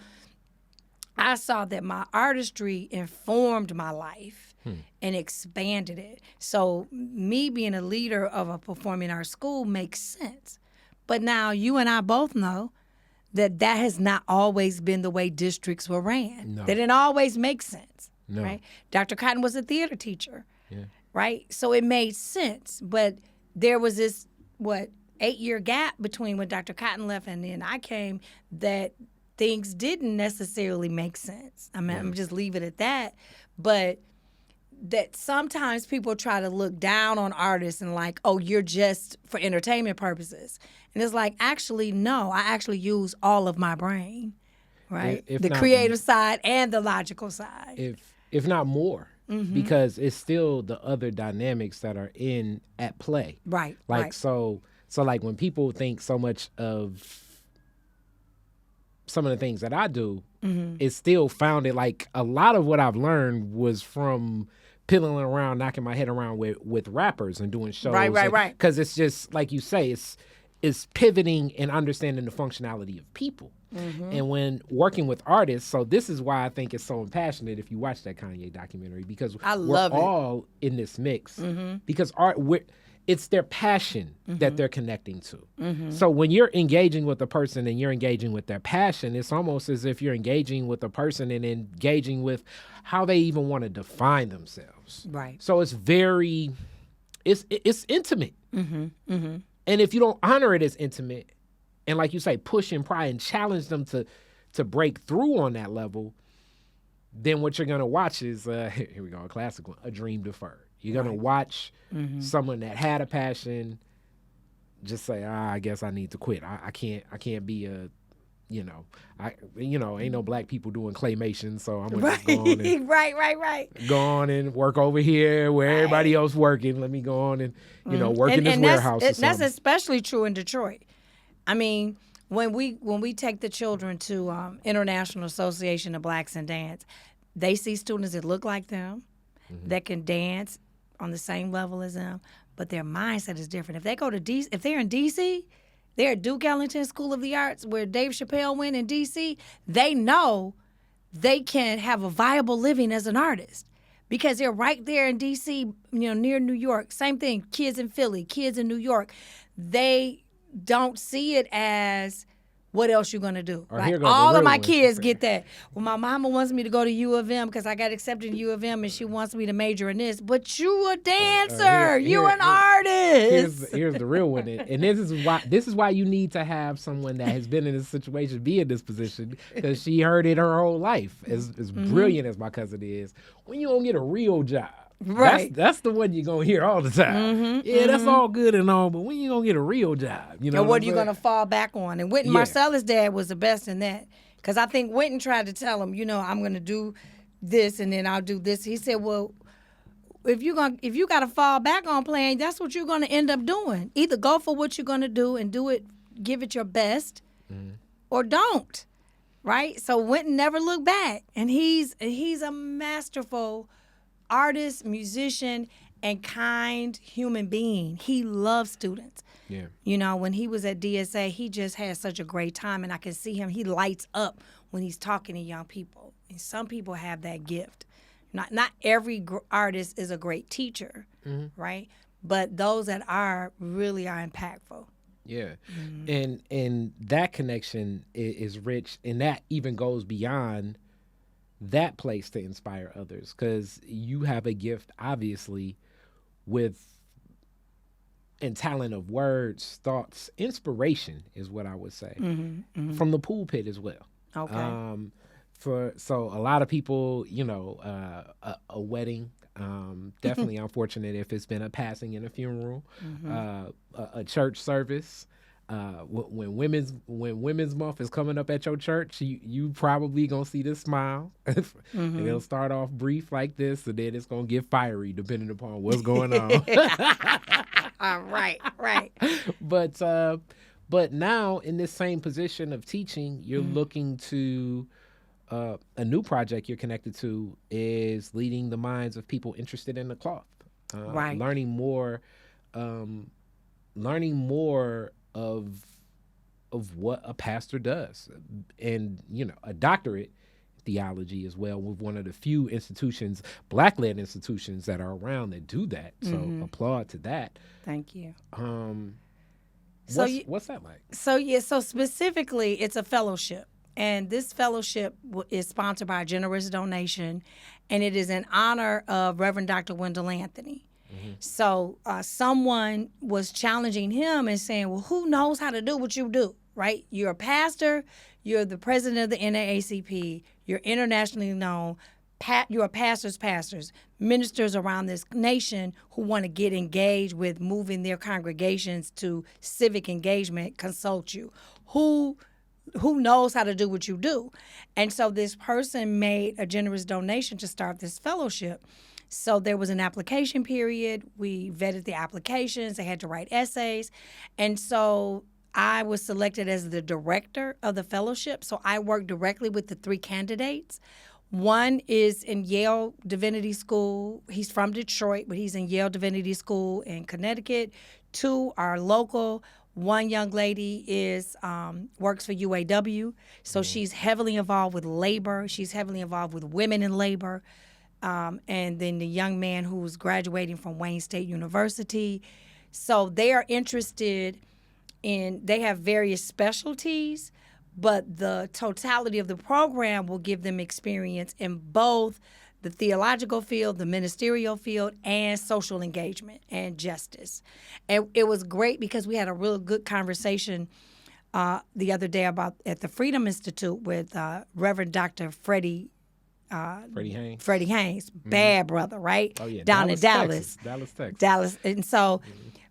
I saw that my artistry informed my life and expanded it. So me being a leader of a performing arts school makes sense. But now you and I both know that has not always been the way districts were ran. No. That didn't always make sense, No. right? Dr. Cotton was a theater teacher, Yeah. right? So it made sense. But there was this, 8-year gap between when Dr. Cotton left and then I came, that things didn't necessarily make sense. I mean, I'm just leave it at that. But that sometimes people try to look down on artists and like, oh, you're just for entertainment purposes. And it's like, actually, no, I actually use all of my brain, right? If the not, creative side and the logical side. If not more, Mm-hmm. because it's still the other dynamics that are at play. Right, Like, right. so like when people think so much of some of the things that I do, Mm-hmm. it's still founded, like a lot of what I've learned was from piddling around, knocking my head around with rappers and doing shows. Right. Because it's just, like you say, it's pivoting and understanding the functionality of people. Mm-hmm. And when working with artists, so this is why I think it's so impassionate if you watch that Kanye documentary, because I love we're it. all in this mix. Mm-hmm. Because it's their passion that they're connecting to. Mm-hmm. So when you're engaging with a person and you're engaging with their passion, it's almost as if you're engaging with a person and engaging with how they even want to define themselves. Right. So it's it's intimate. Mm-hmm. Mm-hmm. And if you don't honor it as intimate, and like you say, push and pry and challenge them to break through on that level, then what you're gonna watch is here we go, a classic one, a dream deferred. You're gonna watch someone that had a passion just say, I guess I need to quit. I can't be a, ain't no black people doing claymation, so I'm gonna just go on and right. go on and work over here where everybody else working. Let me go on and work in this warehouse. That's especially true in Detroit. I mean, when we take the children to International Association of Blacks in Dance, they see students that look like them, that can dance on the same level as them, but their mindset is different. If they go to DC, if they're in DC, they're at Duke Ellington School of the Arts where Dave Chappelle went in DC, they know they can have a viable living as an artist because they're right there in DC, near New York. Same thing, kids in Philly, kids in New York. They don't see it as what else you gonna do. Or Like here goes all the of my real one. kids get that. Well, my mama wants me to go to U of M because I got accepted in U of M and she wants me to major in this. But you a dancer. You an artist. Here's the real one, and this is why you need to have someone that has been in this situation be in this position, because she heard it her whole life. As brilliant as my cousin is, when you don't get a real job. Right. That's the one you're going to hear all the time. That's all good and all, but when you going to get a real job? And what are you going to fall back on? And Wynton Marsalis' dad was the best in that. Because I think Wynton tried to tell him, I'm going to do this and then I'll do this. He said, well, if you got to fall back on playing, that's what you're going to end up doing. Either go for what you're going to do and do it, give it your best, or don't. Right? So Wynton never looked back. And he's a masterful artist, musician, and kind human being. He loves students. Yeah. When he was at DSA, he just had such a great time, and I can see him. He lights up when he's talking to young people. And some people have that gift. Not every artist is a great teacher, right? But those that really are impactful. Yeah. And that connection is rich, and that even goes beyond that place to inspire others, because you have a gift, obviously, and talent of words, thoughts, inspiration is what I would say, from the pulpit as well. Okay. So a lot of people, a wedding, definitely unfortunate if it's been a passing in a funeral, a church service. When Women's Month is coming up at your church, you probably gonna see this smile. And it'll start off brief like this, and then it's gonna get fiery depending upon what's going on. Right. But now in this same position of teaching, you're looking to a new project you're connected to is leading the minds of people interested in the cloth, Right. learning more learning more of what a pastor does, and a doctorate theology as well, with one of the few institutions, Black-led institutions, that are around that do that. So applaud to that. Thank you. What's that like? So specifically, it's a fellowship. And this fellowship is sponsored by a generous donation, and it is in honor of Reverend Dr. Wendell Anthony. So someone was challenging him and saying, well, who knows how to do what you do, right? You're a pastor. You're the president of the NAACP. You're internationally known. You're pastors, ministers around this nation who want to get engaged with moving their congregations to civic engagement, consult you. Who knows how to do what you do? And so this person made a generous donation to start this fellowship. So there was an application period. We vetted the applications. They had to write essays. And so I was selected as the director of the fellowship. So I worked directly with the 3 candidates. One is in Yale Divinity School. He's from Detroit, but he's in Yale Divinity School in Connecticut. 2 are local. One young lady works for UAW, so she's heavily involved with labor. She's heavily involved with women in labor. And then the young man who's graduating from Wayne State University. So they are interested they have various specialties, but the totality of the program will give them experience in both the theological field, the ministerial field, and social engagement and justice. And it was great because we had a real good conversation the other day at the Freedom Institute with Reverend Dr. Freddie Haynes, bad brother, right? Oh, yeah. Down in Dallas. Texas. Dallas. And so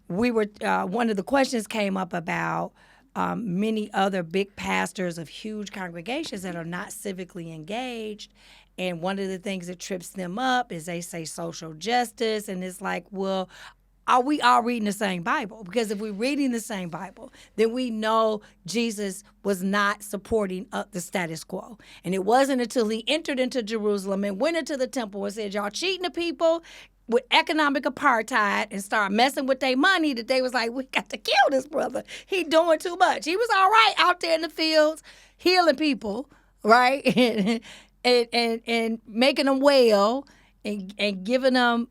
we were, one of the questions came up about many other big pastors of huge congregations that are not civically engaged. And one of the things that trips them up is they say social justice. And it's like, well, are we all reading the same Bible? Because if we're reading the same Bible, then we know Jesus was not supporting the status quo. And it wasn't until he entered into Jerusalem and went into the temple and said, y'all cheating the people with economic apartheid and start messing with their money that they was like, we got to kill this brother. He doing too much. He was all right out there in the fields healing people, right? and making them well and giving them,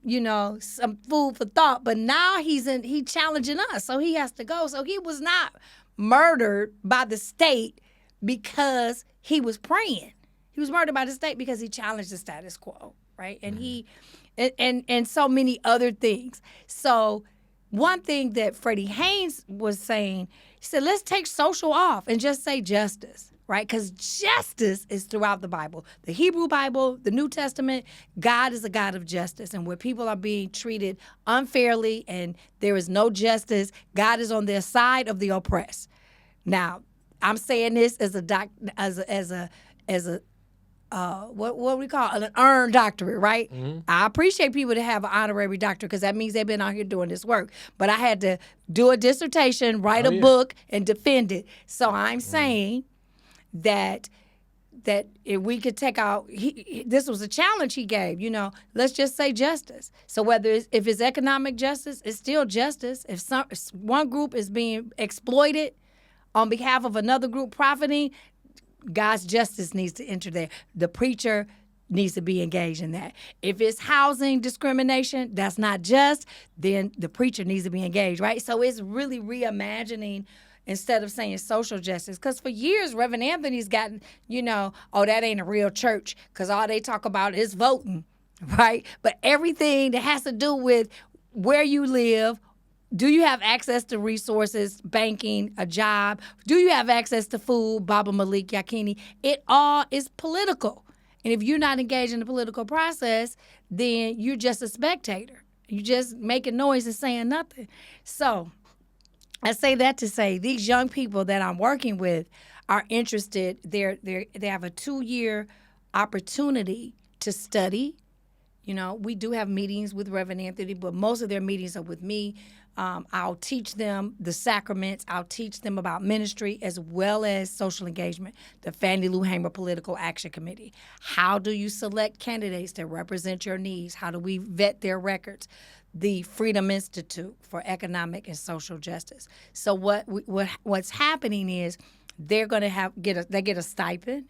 some food for thought. But now he challenging us, so he has to go. So he was not murdered by the state because he was praying. He was murdered by the state because he challenged the status quo, right? And and so many other things. So one thing that Freddie Haynes was saying, he said, let's take social off and just say justice, right? Because justice is throughout the Bible. The Hebrew Bible, the New Testament, God is a God of justice. And where people are being treated unfairly and there is no justice, God is on their side of the oppressed. Now, I'm saying this as what we call an earned doctorate, right? Mm-hmm. I appreciate people that have an honorary doctorate because that means they've been out here doing this work. But I had to do a dissertation, write a book, and defend it. So I'm saying that if we could take out, this was a challenge he gave, let's just say justice. So if it's economic justice, it's still justice. If one group is being exploited on behalf of another group profiting, God's justice needs to enter there. The preacher needs to be engaged in that. If it's housing discrimination, that's not just, then the preacher needs to be engaged, right? So it's really reimagining instead of saying social justice. Because for years, Reverend Anthony's gotten, that ain't a real church because all they talk about is voting, right? But everything that has to do with where you live, do you have access to resources, banking, a job? Do you have access to food, Baba Malik Yakini? It all is political. And if you're not engaged in the political process, then you're just a spectator. You're just making noise and saying nothing. So I say that to say these young people that I'm working with are interested. They have a 2-year opportunity to study. We do have meetings with Reverend Anthony, but most of their meetings are with me. I'll teach them the sacraments. I'll teach them about ministry as well as social engagement. The Fannie Lou Hamer Political Action Committee. How do you select candidates that represent your needs? How do we vet their records? The Freedom Institute for Economic and Social Justice. So what's happening is they're going to get a stipend,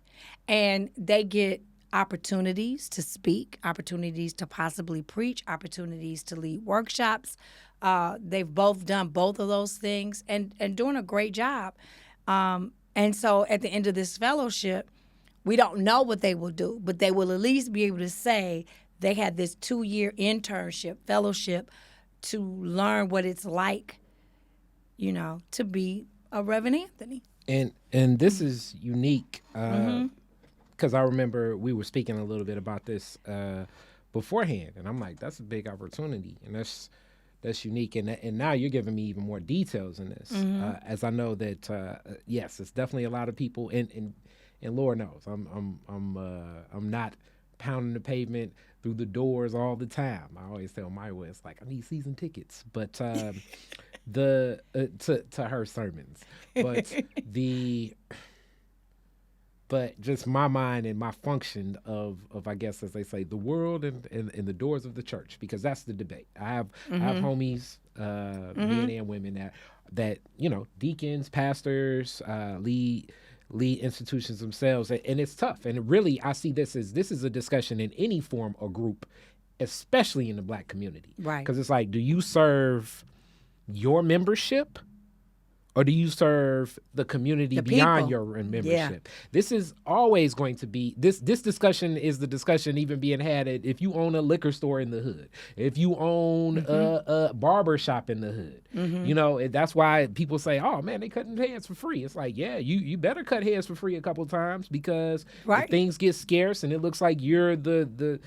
and they get opportunities to speak, opportunities to possibly preach, opportunities to lead workshops. They've both done both of those things and doing a great job. And so at the end of this fellowship, we don't know what they will do, but they will at least be able to say they had this 2-year internship, fellowship, to learn what it's like, to be a Reverend Anthony. And this is unique because I remember we were speaking a little bit about this beforehand, and I'm like, that's a big opportunity, and that's unique. And now you're giving me even more details in this, as I know that yes, it's definitely a lot of people, and Lord knows I'm not pounding the pavement through the doors all the time. I always tell Mayowa, it's like I need season tickets, but to her sermons, but just my mind and my function of I guess, as they say, the world and the doors of the church, because that's the debate. I have homies, men and women that deacons, pastors, lead institutions themselves, and it's tough. And really, I see this is a discussion in any form or group, especially in the Black community, right? Because it's like, do you serve your membership, or do you serve the community beyond your membership? Yeah. This is always going to be, this discussion is the discussion even being had if you own a liquor store in the hood, if you own a barber shop in the hood. That's why people say, oh man, they cutting heads for free. It's like, yeah, you better cut heads for free a couple times, because if things get scarce and it looks like you're the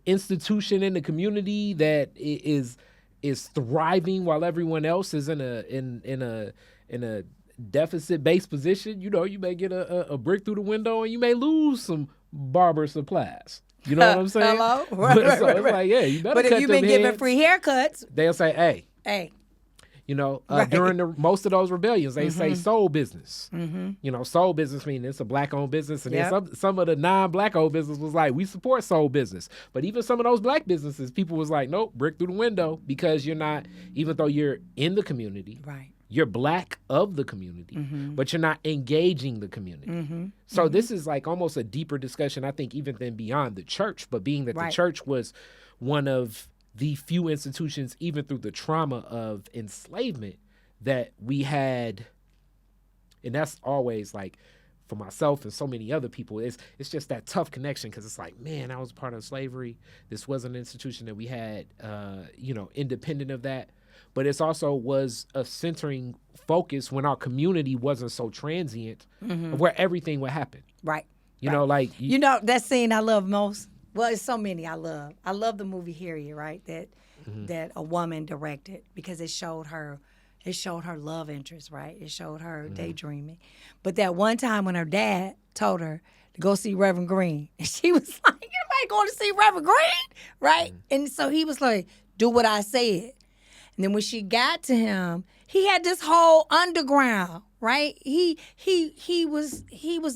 institution in the community that is thriving while everyone else is in a deficit-based position, you may get a brick through the window, and you may lose some barber supplies. You know what I'm saying? Hello? It's like, yeah, you better cut them heads. But if you've been giving free haircuts, they'll say, hey. During most of those rebellions, they say soul business. Soul business meaning it's a Black-owned business, and then some of the non-Black-owned business was like, we support soul business. But even some of those Black businesses, people was like, nope, brick through the window, because you're not, even though you're in the community, you're Black of the community, but you're not engaging the community. So this is like almost a deeper discussion, I think, even than beyond the church, but being that the church was one of the few institutions, even through the trauma of enslavement, that we had. And that's always like, for myself and so many other people, it's just that tough connection, because it's like, man, I was part of slavery. This was an institution that we had, independent of that. But it's also was a centering focus when our community wasn't so transient, where everything would happen. Right. That scene I love most. Well, it's so many I love. I love the movie Harriet, right? That a woman directed, because it showed her love interest, right? It showed her daydreaming. But that one time when her dad told her to go see Reverend Green, and she was like, "Anybody going to see Reverend Green?" Right? And so he was like, "Do what I said." And then when she got to him, he had this whole underground, right? He was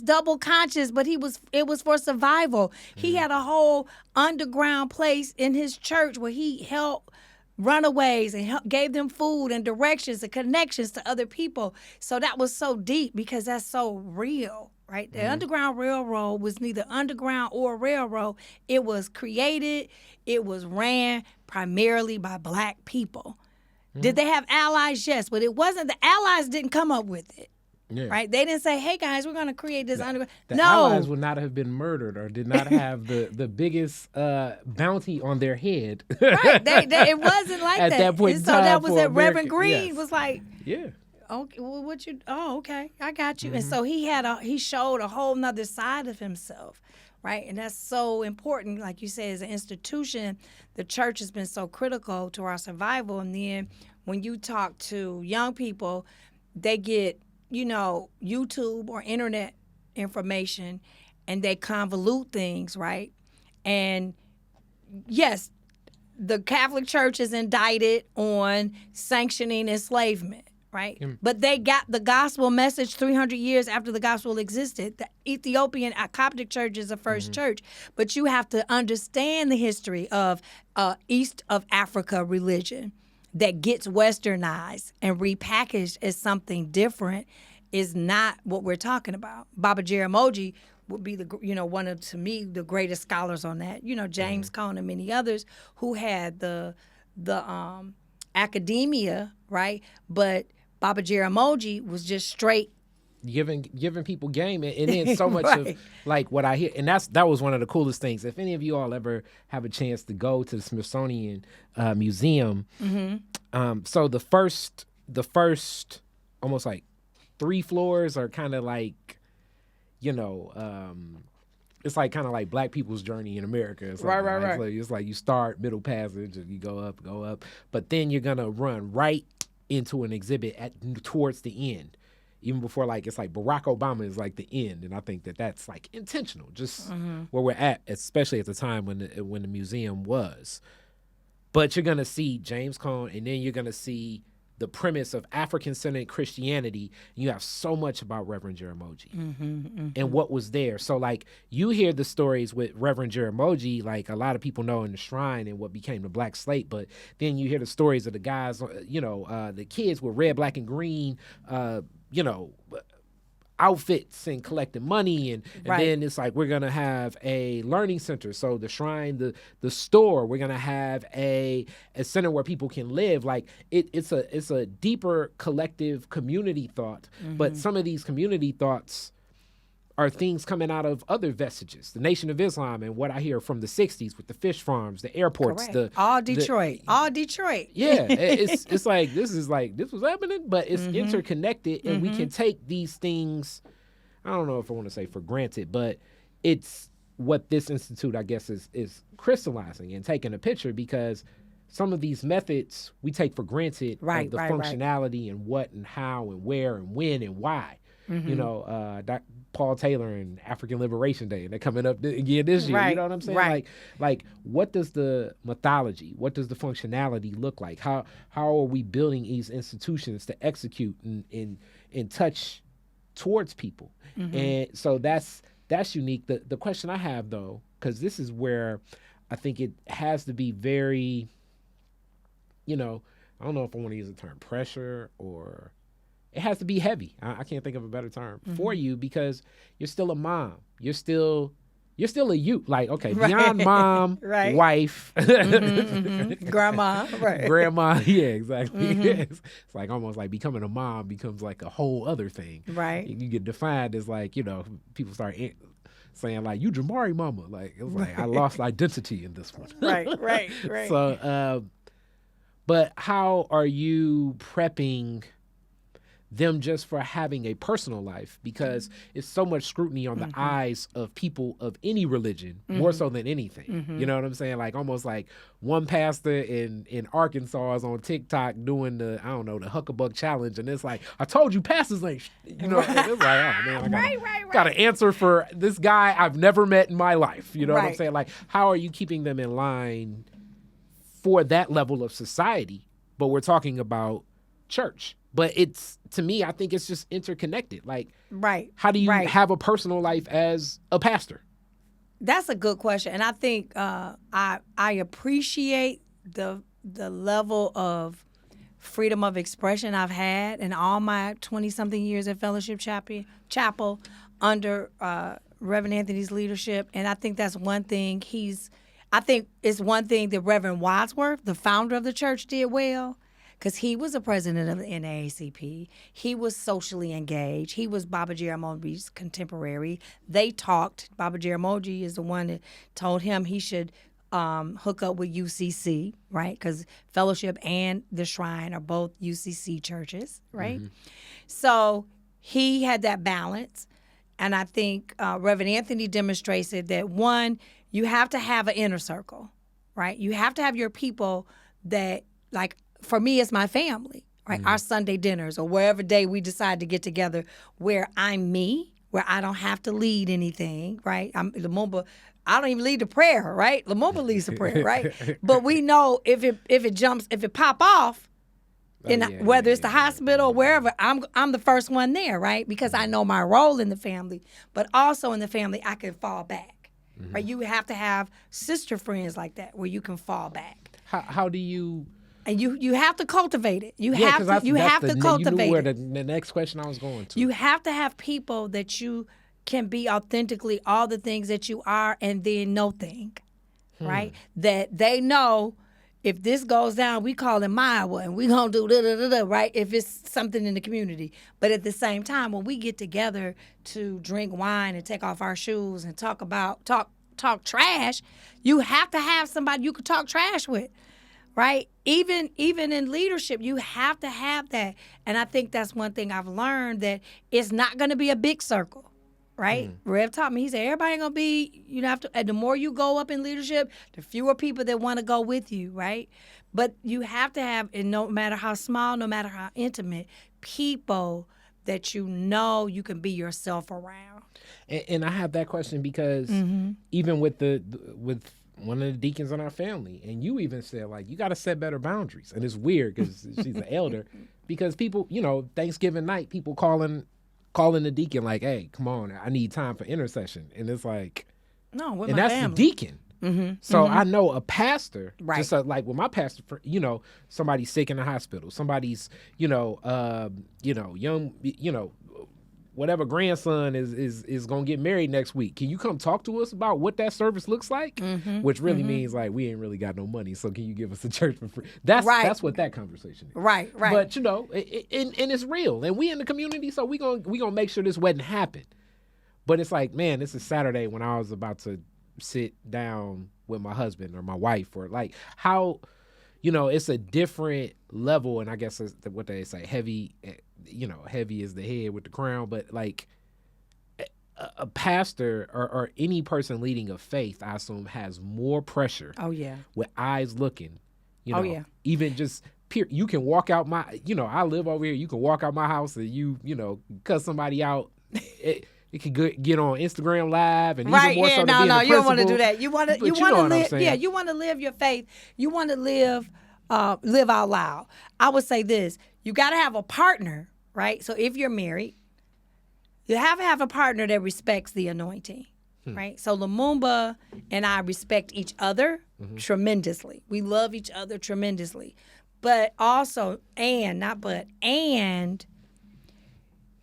double conscious, but it was for survival. He had a whole underground place in his church where he helped runaways and gave them food and directions and connections to other people. So that was so deep, because that's so real, right? The Underground Railroad was neither underground or railroad. It was created, it was ran primarily by Black people. Did they have allies? Yes, but it wasn't. The allies didn't come up with it. Yeah. Right? They didn't say, hey, guys, we're going to create this underground. The allies would not have been murdered, or did not have the biggest bounty on their head. Right. It wasn't like at that point in time. So that was that Reverend Green was like, yeah. Okay, well, okay, I got you. And so he showed a whole nother side of himself. Right. And that's so important. Like you said, as an institution, the church has been so critical to our survival. And then when you talk to young people, they get, YouTube or internet information, and they convolute things. Right. And yes, the Catholic Church is indicted on sanctioning enslavement, right? But they got the gospel message 300 years after the gospel existed. The Ethiopian Coptic Church is the first church, but you have to understand the history of East of Africa religion that gets westernized and repackaged as something different is not what we're talking about. Baba Jaramogi would be one of, to me, the greatest scholars on that. James Cone and many others who had the academia, right? But Baba Jaramogi was just straight giving people game, and then so much right. of like what I hear, and that was one of the coolest things. If any of you all ever have a chance to go to the Smithsonian Museum, so the first almost like 3 floors are kind of like, it's like kind of like Black people's journey in America. Right. It's like you start middle passage and you go up, but then you're gonna run right into an exhibit towards the end. Even before, like, it's like Barack Obama is like the end, and I think that's like intentional, just where we're at, especially at the time when the museum was. But you're gonna see James Cone, and then you're gonna see the premise of African-centered Christianity. And you have so much about Reverend Jaramogi and what was there. So, like, you hear the stories with Reverend Jaramogi, like a lot of people know in the Shrine and what became the Black Slate, but then you hear the stories of the guys, the kids with red, black, and green, outfits and collecting money, and then it's like we're gonna have a learning center. So the Shrine, the store, we're gonna have a center where people can live. Like it's a deeper collective community thought. But some of these community thoughts are things coming out of other vestiges, the Nation of Islam, and what I hear from the 60s with the fish farms, the airports, all Detroit. Yeah, it's like this was happening, but it's interconnected, and we can take these things, I don't know if I want to say for granted, but it's what this institute, I guess, is crystallizing and taking a picture, because some of these methods we take for granted, of the functionality and what and how and where and when and why. Paul Taylor and African Liberation Day, and they're coming up again this year. You know what I'm saying? Like what does the mythology, what does the functionality look like? How are we building these institutions to execute and touch towards people? And so that's unique. The question I have, though, because this is where I think it has to be very, I don't know if I want to use the term pressure, or it has to be heavy. I can't think of a better term for you, because you're still a mom. You're still a youth. Like, okay, beyond mom, wife, grandma, grandma. Yeah, exactly. It's like almost like becoming a mom becomes like a whole other thing. Right. You get defined as like, people start saying like, you Jamari mama. Like, it was like, I lost identity in this one. Right. So, but how are you prepping them just for having a personal life? Because it's so much scrutiny on the eyes of people of any religion, more so than anything. You know what I'm saying? Like almost like one pastor in Arkansas is on TikTok doing the Huckabuck challenge, and it's like, I told you pastors ain't, and it's like, oh man, I gotta answer for this guy I've never met in my life. You know what I'm saying? Like, how are you keeping them in line for that level of society? But we're talking about church. But it's, to me, I think it's just interconnected. Like, how do you have a personal life as a pastor? That's a good question. And I think I appreciate the level of freedom of expression I've had in all my 20-something years at Fellowship Chapel under Reverend Anthony's leadership. And I think that's one thing I think it's one thing that Reverend Wadsworth, the founder of the church, did well. Because he was the president of the NAACP. He was socially engaged. He was Baba Jaramogi's contemporary. They talked. Baba Jaramogi is the one that told him he should hook up with UCC, right? Because Fellowship and the Shrine are both UCC churches, right? So he had that balance. And I think Reverend Anthony demonstrated that, one, you have to have an inner circle, right? You have to have your people that, like, for me, it's my family, right? Our Sunday dinners or wherever day we decide to get together, where I'm me, where I don't have to lead anything, right? Lumumba, I don't even lead the prayer, right? Lumumba leads the prayer, right? But we know if it pop off, whether it's the hospital or wherever, I'm the first one there, right? Because I know my role in the family, but also in the family, I can fall back, right? You have to have sister friends like that where you can fall back. How do you? And you have to cultivate it. You have to cultivate you knew where it. the next question I was going to. You have to have people that you can be authentically all the things that you are, and then no thing, right? That they know if this goes down, we call it Mayowa, and we gonna do da-da-da-da, right? If it's something in the community. But at the same time, when we get together to drink wine and take off our shoes and talk trash, you have to have somebody you can talk trash with. Right? Even in leadership, you have to have that. And I think that's one thing I've learned, that it's not going to be a big circle, right? Rev taught me, he said, everybody ain't going to be, you have to, and the more you go up in leadership, the fewer people that want to go with you, right? But you have to have, and no matter how small, no matter how intimate, people that you know you can be yourself around. And I have that question because even with with one of the deacons in our family, and you even said, like, you got to set better boundaries. And it's weird because she's an elder, because people, Thanksgiving night, people calling the deacon like, hey, come on, I need time for intercession. And it's like, no, with and my that's family. the deacon. So I know a pastor, right? Just like with my pastor, somebody's sick in the hospital, somebody's, young, whatever grandson is gonna get married next week. Can you come talk to us about what that service looks like? Which really means, like, we ain't really got no money, so can you give us a church for free? That's what that conversation is. Right. But and it's real, and we in the community, so we gonna make sure this wedding happen. But it's like, man, this is Saturday when I was about to sit down with my husband or my wife, or like how, it's a different level, and I guess it's what they say, heavy is the head with the crown, but like a pastor or any person leading a faith, I assume, has more pressure. Oh yeah. With eyes looking, Oh yeah. Even just you can walk out my, I live over here. You can walk out my house and you cuss somebody out. It could get on Instagram Live, and even more so to be in the you don't want to do that. You want to live. Yeah, you want to live your faith. You want to live out loud. I would say this: you got to have a partner, right? So if you're married, you have to have a partner that respects the anointing, right? So Lumumba and I respect each other tremendously. We love each other tremendously, but also and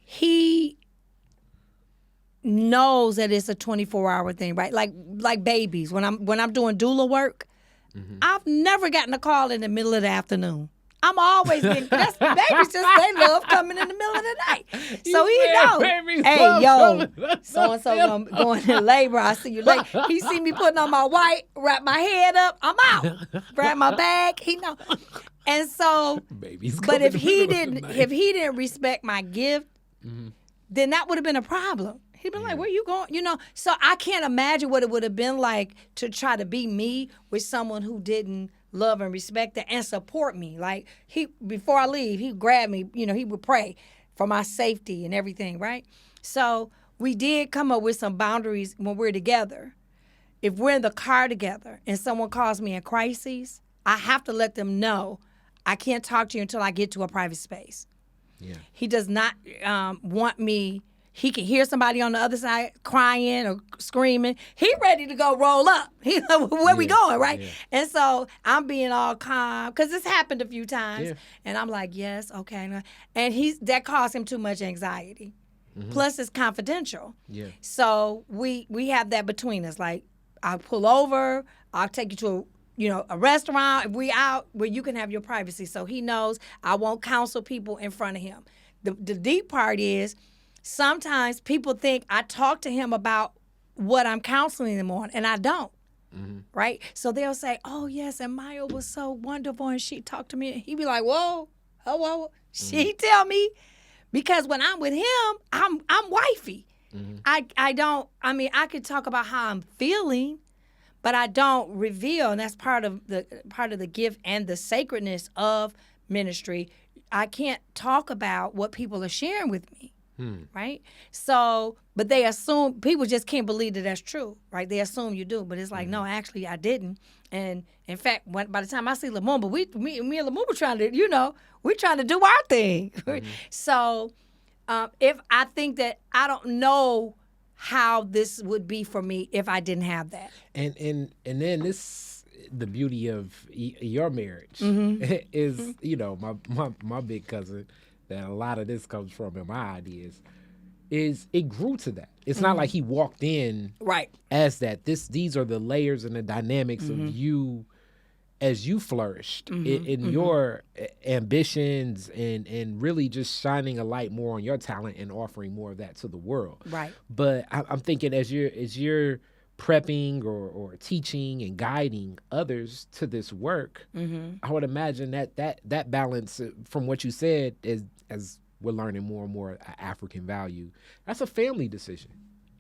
he knows that it's a 24-hour thing, right? Like babies. When I'm doing doula work, I've never gotten a call in the middle of the afternoon. I'm always getting babies. They love coming in the middle of the night. So he knows. Hey, yo, so and so going in labor. I see you late. He see me putting on my white, wrap my head up. I'm out. Grab my bag. He know. And so, but if he didn't respect my gift, then that would have been a problem. He'd been like, where you going? So I can't imagine what it would have been like to try to be me with someone who didn't love and respect it and support me. Like, before I leave, he'd grab me, he would pray for my safety and everything, right? So we did come up with some boundaries when we're together. If we're in the car together and someone calls me in crises, I have to let them know I can't talk to you until I get to a private space. Yeah. He does not want me. He can hear somebody on the other side crying or screaming. He ready to go roll up. Where we going, right? Yeah. And so I'm being all calm because this happened a few times. Yeah. And I'm like, yes, okay. And that caused him too much anxiety. Plus it's confidential. Yeah. So we have that between us. Like, I'll pull over. I'll take you to a restaurant. If we out where you can have your privacy. So he knows I won't counsel people in front of him. The deep part is, sometimes people think I talk to him about what I'm counseling them on, and I don't, right? So they'll say, oh, yes, and Maya was so wonderful, and she talked to me. And he'd be like, whoa, hello. She tell me, because when I'm with him, I'm wifey. I could talk about how I'm feeling, but I don't reveal, and that's part of the gift and the sacredness of ministry. I can't talk about what people are sharing with me. right? So, but they assume, people just can't believe that that's true, right? They assume you do, but it's like, no, actually I didn't. And in fact, by the time I see Lumumba, me and Lumumba trying to, we're trying to do our thing. So if I think that I don't know how this would be for me if I didn't have that. And then this, the beauty of your marriage is, my big cousin, that a lot of this comes from in my ideas, is it grew to that. It's not like he walked in as that. These are the layers and the dynamics of you as you flourished in your ambitions and really just shining a light more on your talent and offering more of that to the world. Right. But I'm thinking as you're prepping or teaching and guiding others to this work, I would imagine that balance, from what you said, is, as we're learning more and more African value, that's a family decision.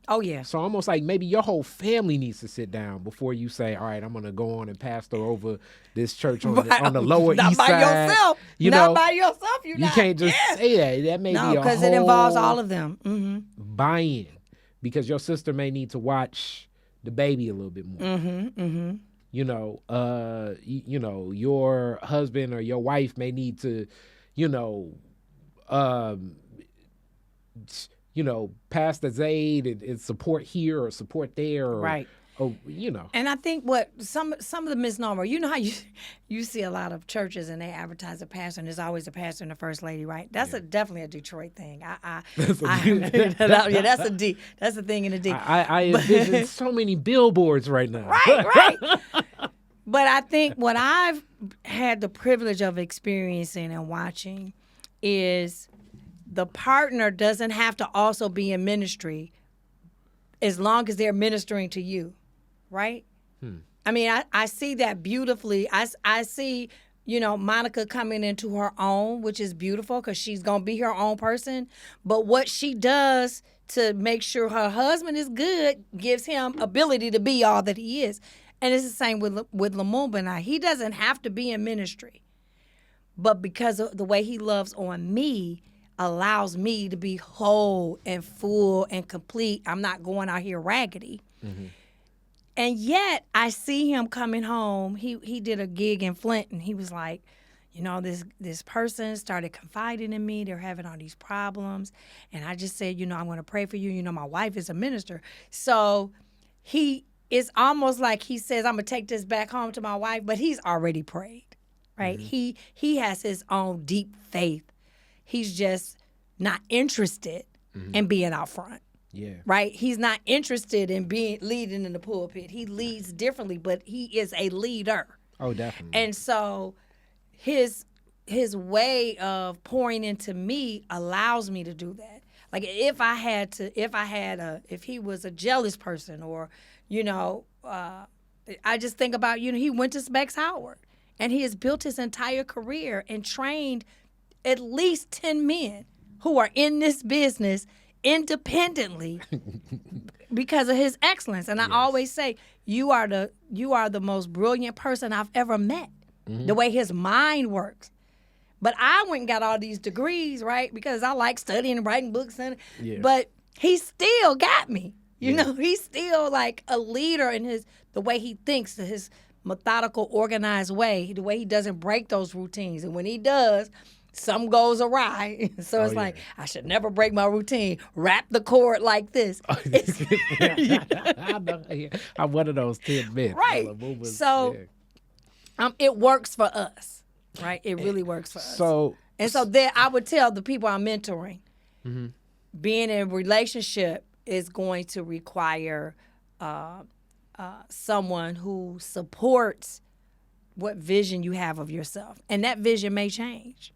Oh, yeah. So almost like maybe your whole family needs to sit down before you say, all right, I'm going to go on and pastor over this church on the Lower East Side. Not by yourself. Not by yourself. You can't just say that. That may be a whole... because it involves all of them. Buy-in. Because your sister may need to watch the baby a little bit more. Your husband or your wife may need to, pass the Zaid and support here or support there. Or, And I think what some of the misnomer, how you see a lot of churches and they advertise a pastor and there's always a pastor and a first lady, right? That's definitely a Detroit thing. That's the thing in the D. I envision so many billboards right now. Right. But I think what I've had the privilege of experiencing and watching is the partner doesn't have to also be in ministry as long as they're ministering to you, right? I mean, I see that beautifully. I see, Monica coming into her own, which is beautiful because she's going to be her own person. But what she does to make sure her husband is good gives him ability to be all that he is. And it's the same with Lumumba now. He doesn't have to be in ministry. But because of the way he loves on me, allows me to be whole and full and complete. I'm not going out here raggedy. And yet I see him coming home. He did a gig in Flint and he was like, this person started confiding in me. They're having all these problems. And I just said, I'm going to pray for you. My wife is a minister. So it's almost like he says, I'm going to take this back home to my wife, but he's already prayed, right? He has his own deep faith. He's just not interested in being out front. Yeah. Right? He's not interested in leading in the pulpit. He leads differently, but he is a leader. Oh, definitely. And so his way of pouring into me allows me to do that. Like if he was a jealous person or, I just think about, he went to Specs Howard and he has built his entire career and trained at least 10 men who are in this business independently because of his excellence. And I always say, you are the most brilliant person I've ever met, the way his mind works. But I went and got all these degrees, right? Because I like studying and writing books. But he still got me. He's still like a leader in the way he thinks, his methodical, organized way, the way he doesn't break those routines. And when he does, something goes awry. So it's like, I should never break my routine. Wrap the cord like this. I'm one of those 10 men. Right. So it works for us, right? It really works for us. So then I would tell the people I'm mentoring, being in a relationship is going to require someone who supports what vision you have of yourself. And that vision may change.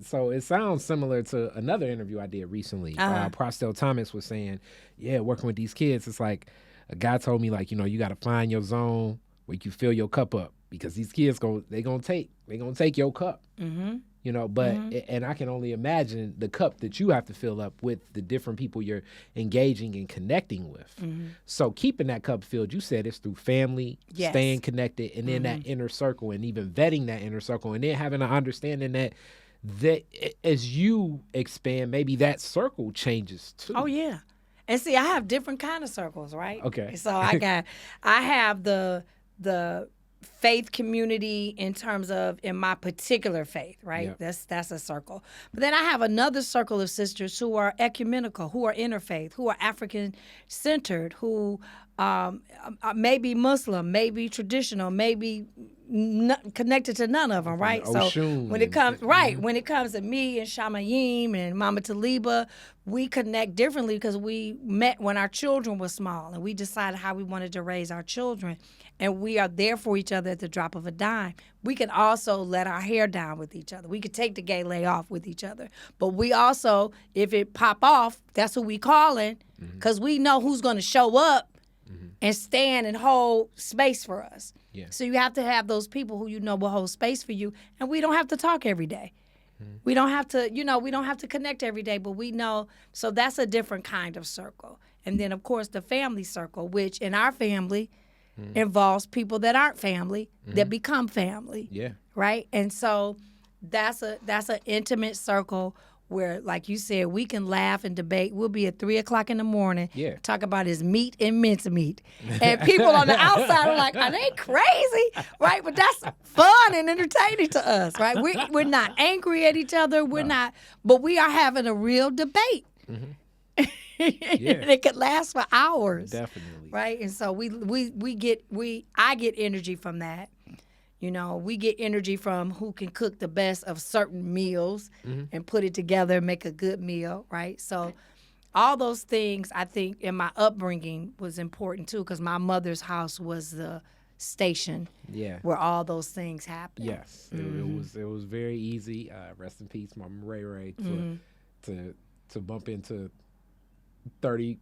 So it sounds similar to another interview I did recently. Prostel Thomas was saying, working with these kids, it's like a guy told me, like, you got to find your zone where you can fill your cup up because these kids they're gonna take your cup. But and I can only imagine the cup that you have to fill up with the different people you're engaging and connecting with. So keeping that cup filled, you said it's through family, staying connected, and then that inner circle, and even vetting that inner circle, and then having an understanding that that as you expand, maybe that circle changes too. Oh yeah. And see, I have different kind of circles, right? Okay. So I have the faith community in terms of in my particular faith, right? Yep. That's a circle. But then I have another circle of sisters who are ecumenical, who are interfaith, who are African centered, who may be Muslim, maybe traditional, maybe connected to none of them, right? So when it comes when it comes to me and Shamayim and Mama Taliba, we connect differently because we met when our children were small and we decided how we wanted to raise our children, and we are there for each other at the drop of a dime. We can also let our hair down with each other. We could take the gay lay off with each other, but we also, if it pop off, that's who we calling because we know who's going to show up and stand and hold space for us. Yeah. So you have to have those people who you know will hold space for you, and we don't have to talk every day. We don't have to, we don't have to connect every day, but we know. So that's a different kind of circle. And then, of course, the family circle, which in our family involves people that aren't family, that become family. Yeah. Right? And so that's an intimate circle where, like you said, we can laugh and debate. We'll be at 3 o'clock in the morning, talk about his meat and mincemeat. And people on the outside are like, are they crazy? Right? But that's fun and entertaining to us, right? We're not angry at each other. We're not, but we are having a real debate. And it could last for hours. Definitely. Right? And so I get energy from that. We get energy from who can cook the best of certain meals and put it together, make a good meal, right? So all those things, I think, in my upbringing was important, too, because my mother's house was the station where all those things happened. Yes. It was very easy. Rest in peace, Mama Ray, to bump into 30,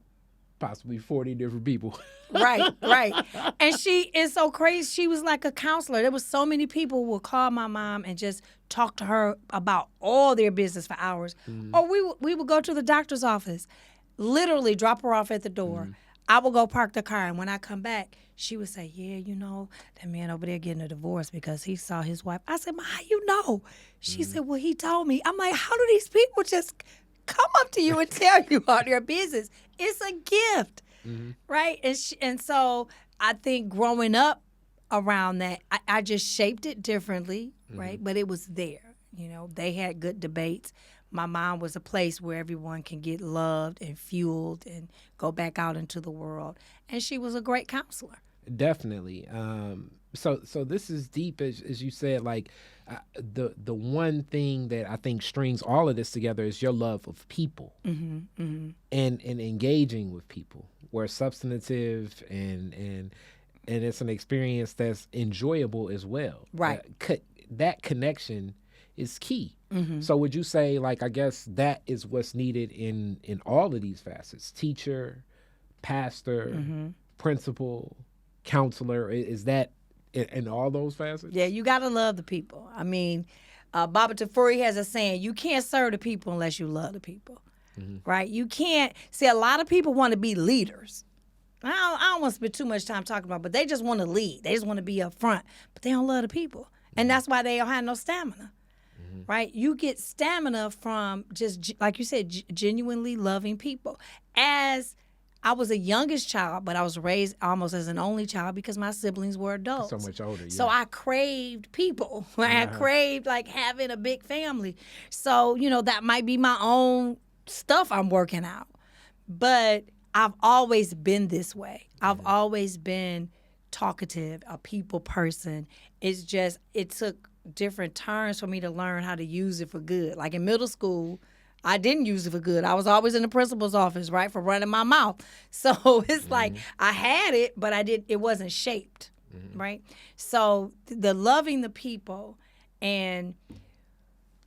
possibly 40 different people. Right. And she is so crazy. She was like a counselor. There was so many people who would call my mom and just talk to her about all their business for hours. Or we would go to the doctor's office, literally drop her off at the door. I would go park the car, and when I come back, she would say, that man over there getting a divorce because he saw his wife. I said, Ma, how you know? She said, well, he told me. I'm like, how do these people just come up to you and tell you about their business? It's a gift, right? And so I think growing up around that, I just shaped it differently, right? But it was there. They had good debates. My mom was a place where everyone can get loved and fueled and go back out into the world. And she was a great counselor. Definitely. So this is deep, as you said. Like the one thing that I think strings all of this together is your love of people and engaging with people. We're substantive and it's an experience that's enjoyable as well. Right. That connection is key. So would you say, like, I guess that is what's needed in all of these facets: teacher, pastor, principal, counselor? Is that in all those facets? Yeah, you got to love the people. I mean, Baba Tafuri has a saying, you can't serve the people unless you love the people, right? You can't. See, a lot of people want to be leaders. I don't want to spend too much time talking about it, but they just want to lead. They just want to be up front, but they don't love the people. And that's why they don't have no stamina, right? You get stamina from just, like you said, genuinely loving people. As I was a youngest child, but I was raised almost as an only child because my siblings were adults. So much older, yeah. So I craved people. I craved like having a big family. So, that might be my own stuff I'm working out. But I've always been this way. I've always been talkative, a people person. It's just, it took different turns for me to learn how to use it for good. Like in middle school, I didn't use it for good. I was always in the principal's office, right, for running my mouth. So it's like I had it, but it wasn't shaped, right? So the loving the people and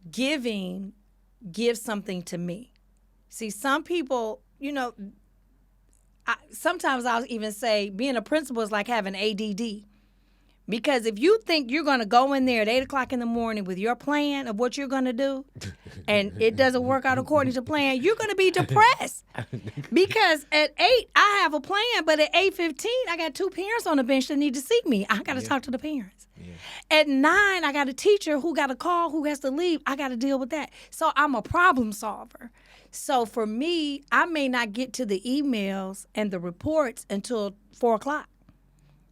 giving gives something to me. See, some people, sometimes I'll even say being a principal is like having ADD Because if you think you're going to go in there at 8 o'clock in the morning with your plan of what you're going to do, and it doesn't work out according to plan, you're going to be depressed. Because at 8, I have a plan, but at 8:15, I got 2 parents on the bench that need to see me. I got to talk to the parents. Yeah. At 9, I got a teacher who got a call, who has to leave. I got to deal with that. So I'm a problem solver. So for me, I may not get to the emails and the reports until 4 o'clock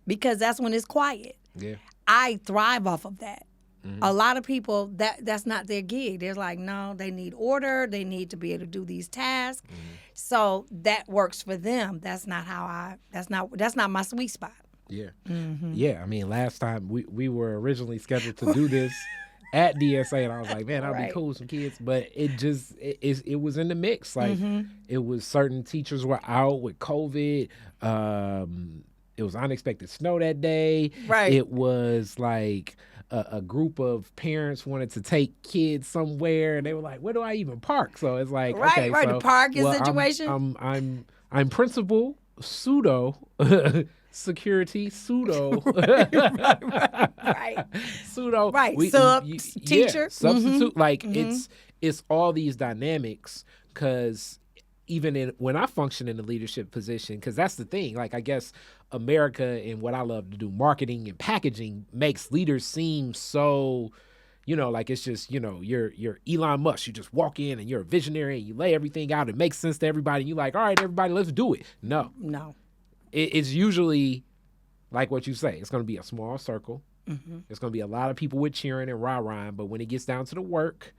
because that's when it's quiet. Yeah. I thrive off of that. Mm-hmm. A lot of people, that's not their gig. They're like, no, they need order. They need to be able to do these tasks. Mm-hmm. So that works for them. That's not my sweet spot. Yeah. Mm-hmm. Yeah. I mean, last time we were originally scheduled to do this at DSA, and I was like, man, that'd be cool with some kids. But it was in the mix. Like, it was certain teachers were out with COVID. It was unexpected snow that day. Right. It was like a group of parents wanted to take kids somewhere, and they were like, "Where do I even park?" So it's like, okay, so the parking situation. I'm principal, pseudo security, pseudo right. pseudo teacher, substitute. Like it's all these dynamics because. Even when I function in a leadership position, because that's the thing, like I guess America and what I love to do, marketing and packaging, makes leaders seem so, like it's just, you're Elon Musk. You just walk in and you're a visionary and you lay everything out. It makes sense to everybody. And you're like, all right, everybody, let's do it. No. It's usually like what you say. It's going to be a small circle. Mm-hmm. It's going to be a lot of people with cheering and rah-rahing. But when it gets down to the work,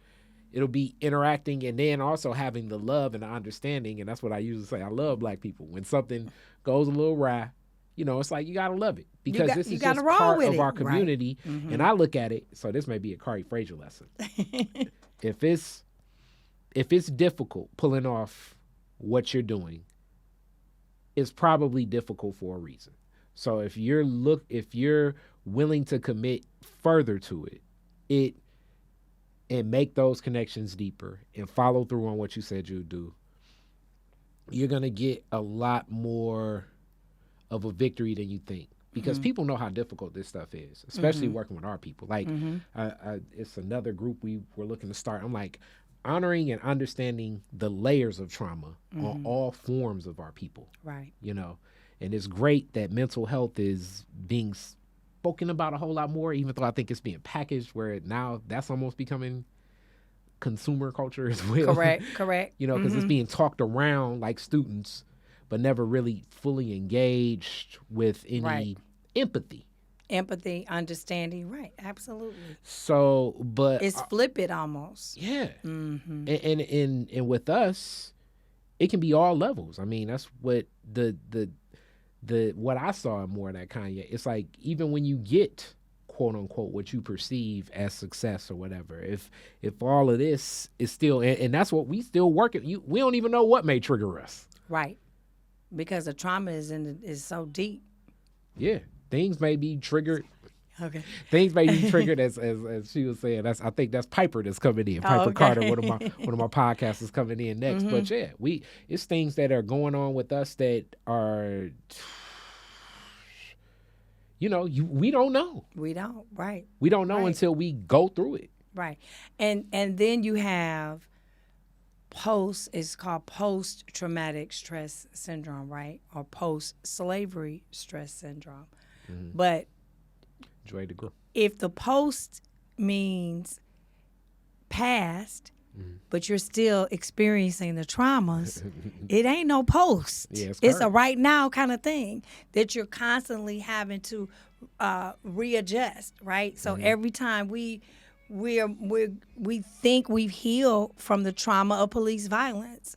it'll be interacting and then also having the love and the understanding. And that's what I usually say. I love Black people. When something goes a little awry, it's like you got to love it because this is just part of our community. Right. Mm-hmm. And I look at it. So this may be a Cardi Frazier lesson. If it's difficult pulling off what you're doing, it's probably difficult for a reason. So if you're willing to commit further to it, and make those connections deeper and follow through on what you said you'd do, you're going to get a lot more of a victory than you think. Because people know how difficult this stuff is, especially working with our people. Like, it's another group we were looking to start. I'm like, honoring and understanding the layers of trauma on all forms of our people. Right. And it's great that mental health is being spoken about a whole lot more, even though I think it's being packaged where now that's almost becoming consumer culture as well. Correct. Because it's being talked around like students, but never really fully engaged with any empathy. Understanding, right? Absolutely. So, but it's flip it almost. Yeah. Mm-hmm. And with us, it can be all levels. I mean, that's what the what I saw more of that Kanye. It's like even when you get quote unquote what you perceive as success or whatever, if all of this is still and that's what we still working. We don't even know what may trigger us. Right. Because the trauma is so deep. Yeah. Things may be triggered. Okay. Things may be triggered as she was saying. I think that's Piper that's coming in. Piper Carter, one of my podcasts is coming in next. But yeah, it's things that are going on with us that are, we don't know. We don't, right? We don't know until we go through it. Right, and then you have it's called post-traumatic stress syndrome, right? Or post-slavery stress syndrome, but. If the post means past, but you're still experiencing the traumas, it ain't no post. Yeah, it's a right now kind of thing that you're constantly having to readjust, right? So every time we think we've healed from the trauma of police violence,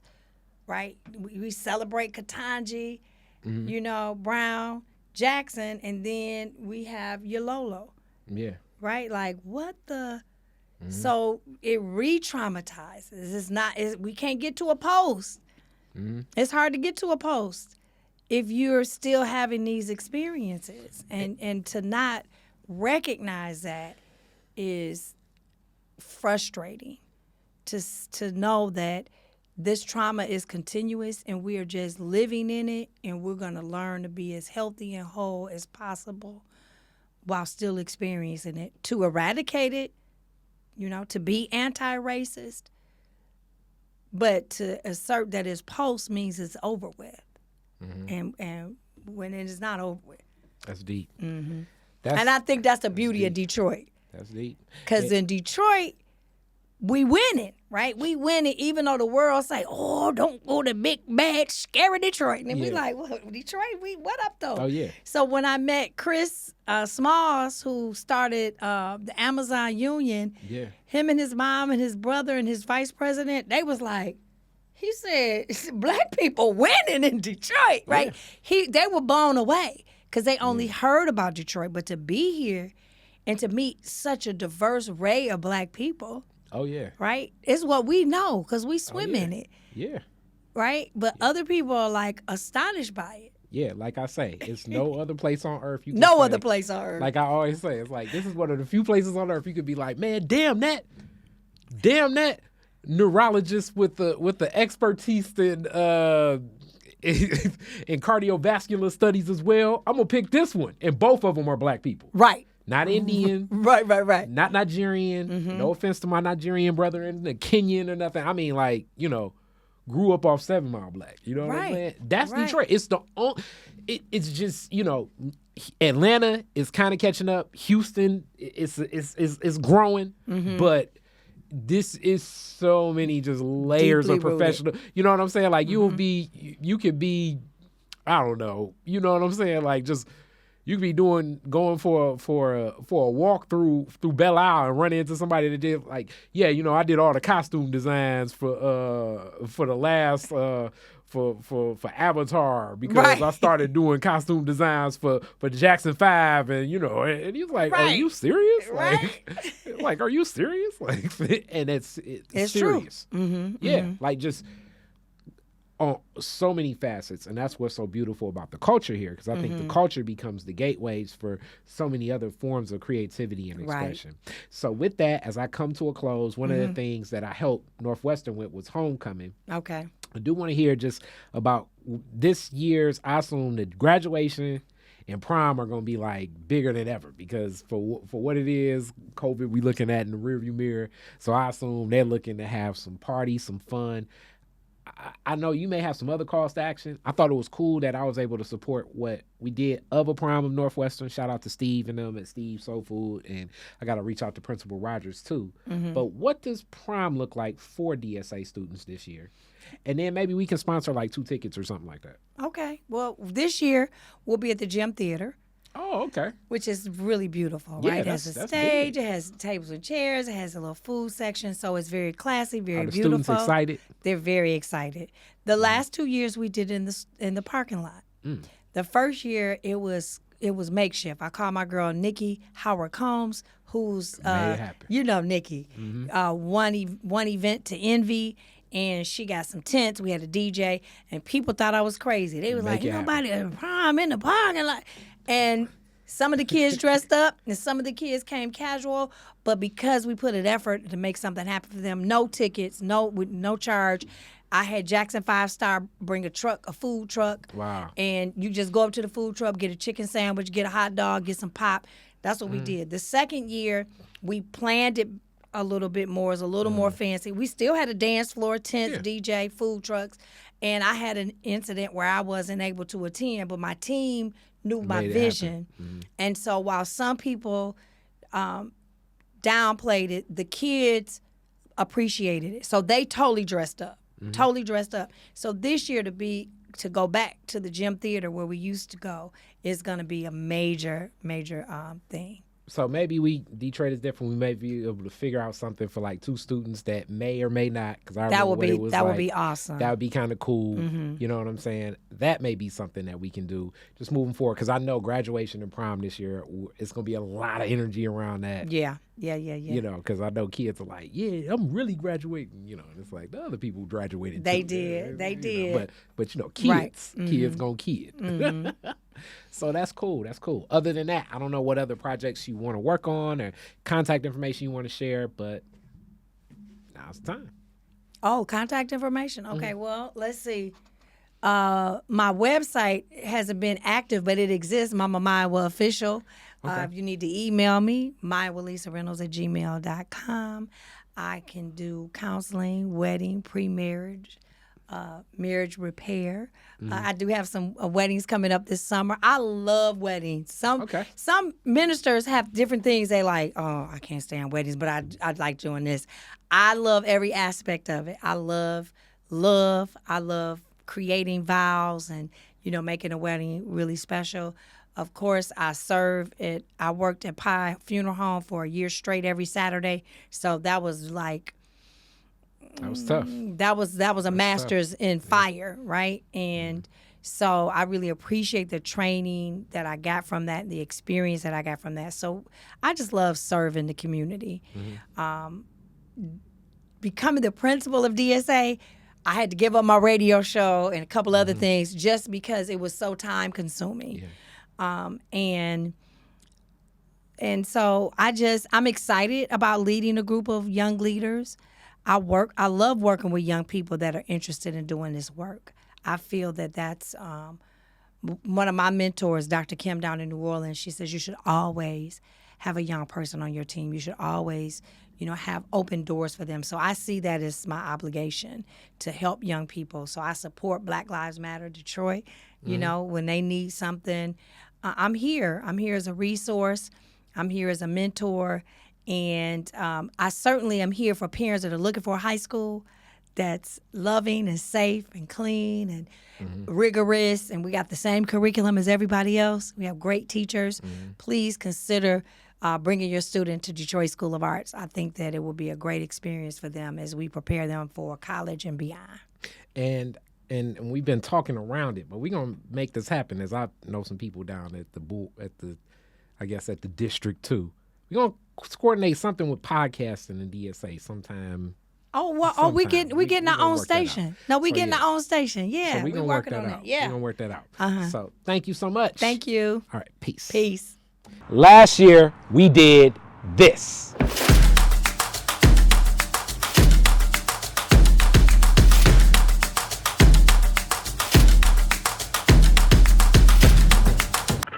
right? We celebrate Ketanji, Brown, Jackson, and then we have Yololo. Yeah. Right? Like, what the? So it re-traumatizes. We can't get to a post. It's hard to get to a post if you're still having these experiences. And to not recognize that is frustrating. To know that this trauma is continuous and we are just living in it, and we're going to learn to be as healthy and whole as possible while still experiencing it. To eradicate it, to be anti-racist, but to assert that it's post means it's over with. And when it is not over with. That's deep. And I think that's the beauty of Detroit. That's deep. Because in Detroit, we win it, right? We win it even though the world say, oh, don't go to big, bad, scary Detroit. And we like, well, Detroit, what up, though? Oh, yeah. So when I met Chris Smalls, who started the Amazon Union, him and his mom and his brother and his vice president, they was like, he said, black people winning in Detroit, right? They were blown away because they only heard about Detroit. But to be here and to meet such a diverse array of black people, oh, yeah. right, it's what we know because we swim in it. Yeah. Right? But other people are like astonished by it. Yeah, like I say, it's no other place on earth you can No say, other place on earth. Like I always say, it's like, this is one of the few places on earth you could be like, man, damn that neurologist with the expertise in cardiovascular studies as well. I'm gonna pick this one, and both of them are black people. Right. Not Indian. Right. Not Nigerian. No offense to my Nigerian brother and the Kenyan or nothing. I mean, like, grew up off 7 Mile Black. You know what I'm saying? That's Detroit. It's the only. It's just Atlanta is kind of catching up. Houston is growing, but this is so many just layers Deeply of professional. rooted. You know what I'm saying? Like you could be, I don't know. You know what I'm saying? Like just. You could be going for a walk through Belle Isle and run into somebody that did I did all the costume designs for the last for Avatar because I started doing costume designs for Jackson 5 and and he's like, are you serious? Like are you serious? Like and it's serious. True. Like just on so many facets, and that's what's so beautiful about the culture here, because I think the culture becomes the gateways for so many other forms of creativity and expression. So with that, as I come to a close, one of the things that I helped Northwestern with was homecoming. Okay. I do want to hear just about this year's, I assume the graduation and prom are going to be like bigger than ever because for what it is, COVID we looking at in the rearview mirror. So I assume they're looking to have some parties, some fun. I know you may have some other calls to action. I thought it was cool that I was able to support what we did of a prom of Northwestern. Shout out to Steve and them at Steve Soul Food. And I got to reach out to Principal Rogers too. But what does prom look like for DSA students this year? And then maybe we can sponsor like 2 tickets or something like that. Okay. Well, this year we'll be at the Gym Theater. Oh, okay. Which is really beautiful, Yeah, right? It has a stage, it has tables and chairs, it has a little food section, so it's very classy, very beautiful. Students excited? They're very excited. The last 2 years we did in the parking lot. The first year it was makeshift. I called my girl Nikki Howard Combs, who's Nikki, one event to envy. And she got some tents. We had a DJ, and people thought I was crazy. They was like, nobody prom in the parking lot. And some of the kids dressed up, and some of the kids came casual. But because we put an effort to make something happen for them, no tickets, with no charge. I had Jackson 5 Star bring a food truck. Wow. And you just go up to the food truck, get a chicken sandwich, get a hot dog, get some pop. That's what we did. The second year, we planned it a little bit more. It's a little more fancy. We still had a dance floor, tents, DJ, food trucks. And I had an incident where I wasn't able to attend, but my team knew my vision. And so while some people downplayed it, the kids appreciated it. So they totally dressed up. So this year to go back to the Gym Theater where we used to go is going to be a major thing. So maybe Detroit is different. We may be able to figure out something for like 2 students that may or may not. Because that would be awesome. That would be kind of cool. You know what I'm saying? That may be something that we can do just moving forward. Because I know graduation and prom this year, it's going to be a lot of energy around that. Yeah. You know, because I know kids are like, yeah, I'm really graduating. You know, and it's like the other people graduated. They too. did. But kids, kids gonna kid. So that's cool. Other than that, I don't know what other projects you want to work on or contact information you want to share, but now's the time. Oh, contact information. Okay, well, let's see. My website hasn't been active, but it exists, Mama Mayowa Official. Okay. If you need to email me, Reynolds@gmail.com. I can do counseling, wedding, pre-marriage, marriage repair. I do have some weddings coming up this summer. I love weddings. Some ministers have different things they like. Oh, I can't stand weddings, but I like doing this. I love every aspect of it. I love love. I love creating vows and, making a wedding really special. Of course, I worked at Pie Funeral Home for a year straight every Saturday. So that was like, that was tough. That was a master's in fire, right? And so I really appreciate the training that I got from that, the experience that I got from that. So I just love serving the community. Becoming the principal of DSA, I had to give up my radio show and a couple other things just because it was so time consuming. And so I'm excited about leading a group of young leaders. I love working with young people that are interested in doing this work. I feel that that's one of my mentors, Dr. Kim down in New Orleans. She says you should always have a young person on your team. You should always, have open doors for them. So I see that as my obligation to help young people. So I support Black Lives Matter Detroit. When they need something, I'm here. I'm here as a resource. I'm here as a mentor. And I certainly am here for parents that are looking for a high school that's loving and safe and clean and rigorous. And we got the same curriculum as everybody else. We have great teachers. Please consider bringing your student to Detroit School of Arts. I think that it will be a great experience for them as we prepare them for college and beyond. And we've been talking around it, but we're gonna make this happen. As I know some people down at the District 2. We're gonna coordinate something with podcasting and DSA sometime. We getting our own station. We getting our own station. Yeah, so we're working on that. Yeah, we're gonna work that out. So thank you so much. Thank you. All right, peace. Peace. Last year we did this.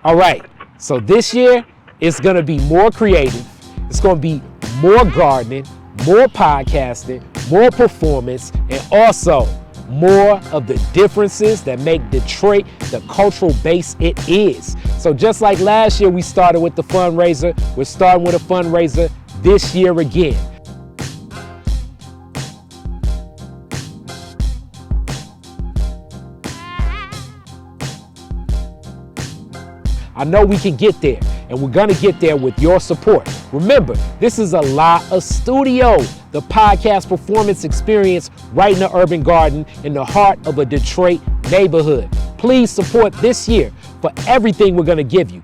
All right, so this year it's gonna be more creative. It's gonna be more gardening, more podcasting, more performance, and also more of the differences that make Detroit the cultural base it is. So just like last year we started with the fundraiser, we're starting with a fundraiser this year again. I know we can get there, and we're gonna get there with your support. Remember, this is a La Studio, the podcast performance experience right in the urban garden in the heart of a Detroit neighborhood. Please support this year for everything we're gonna give you.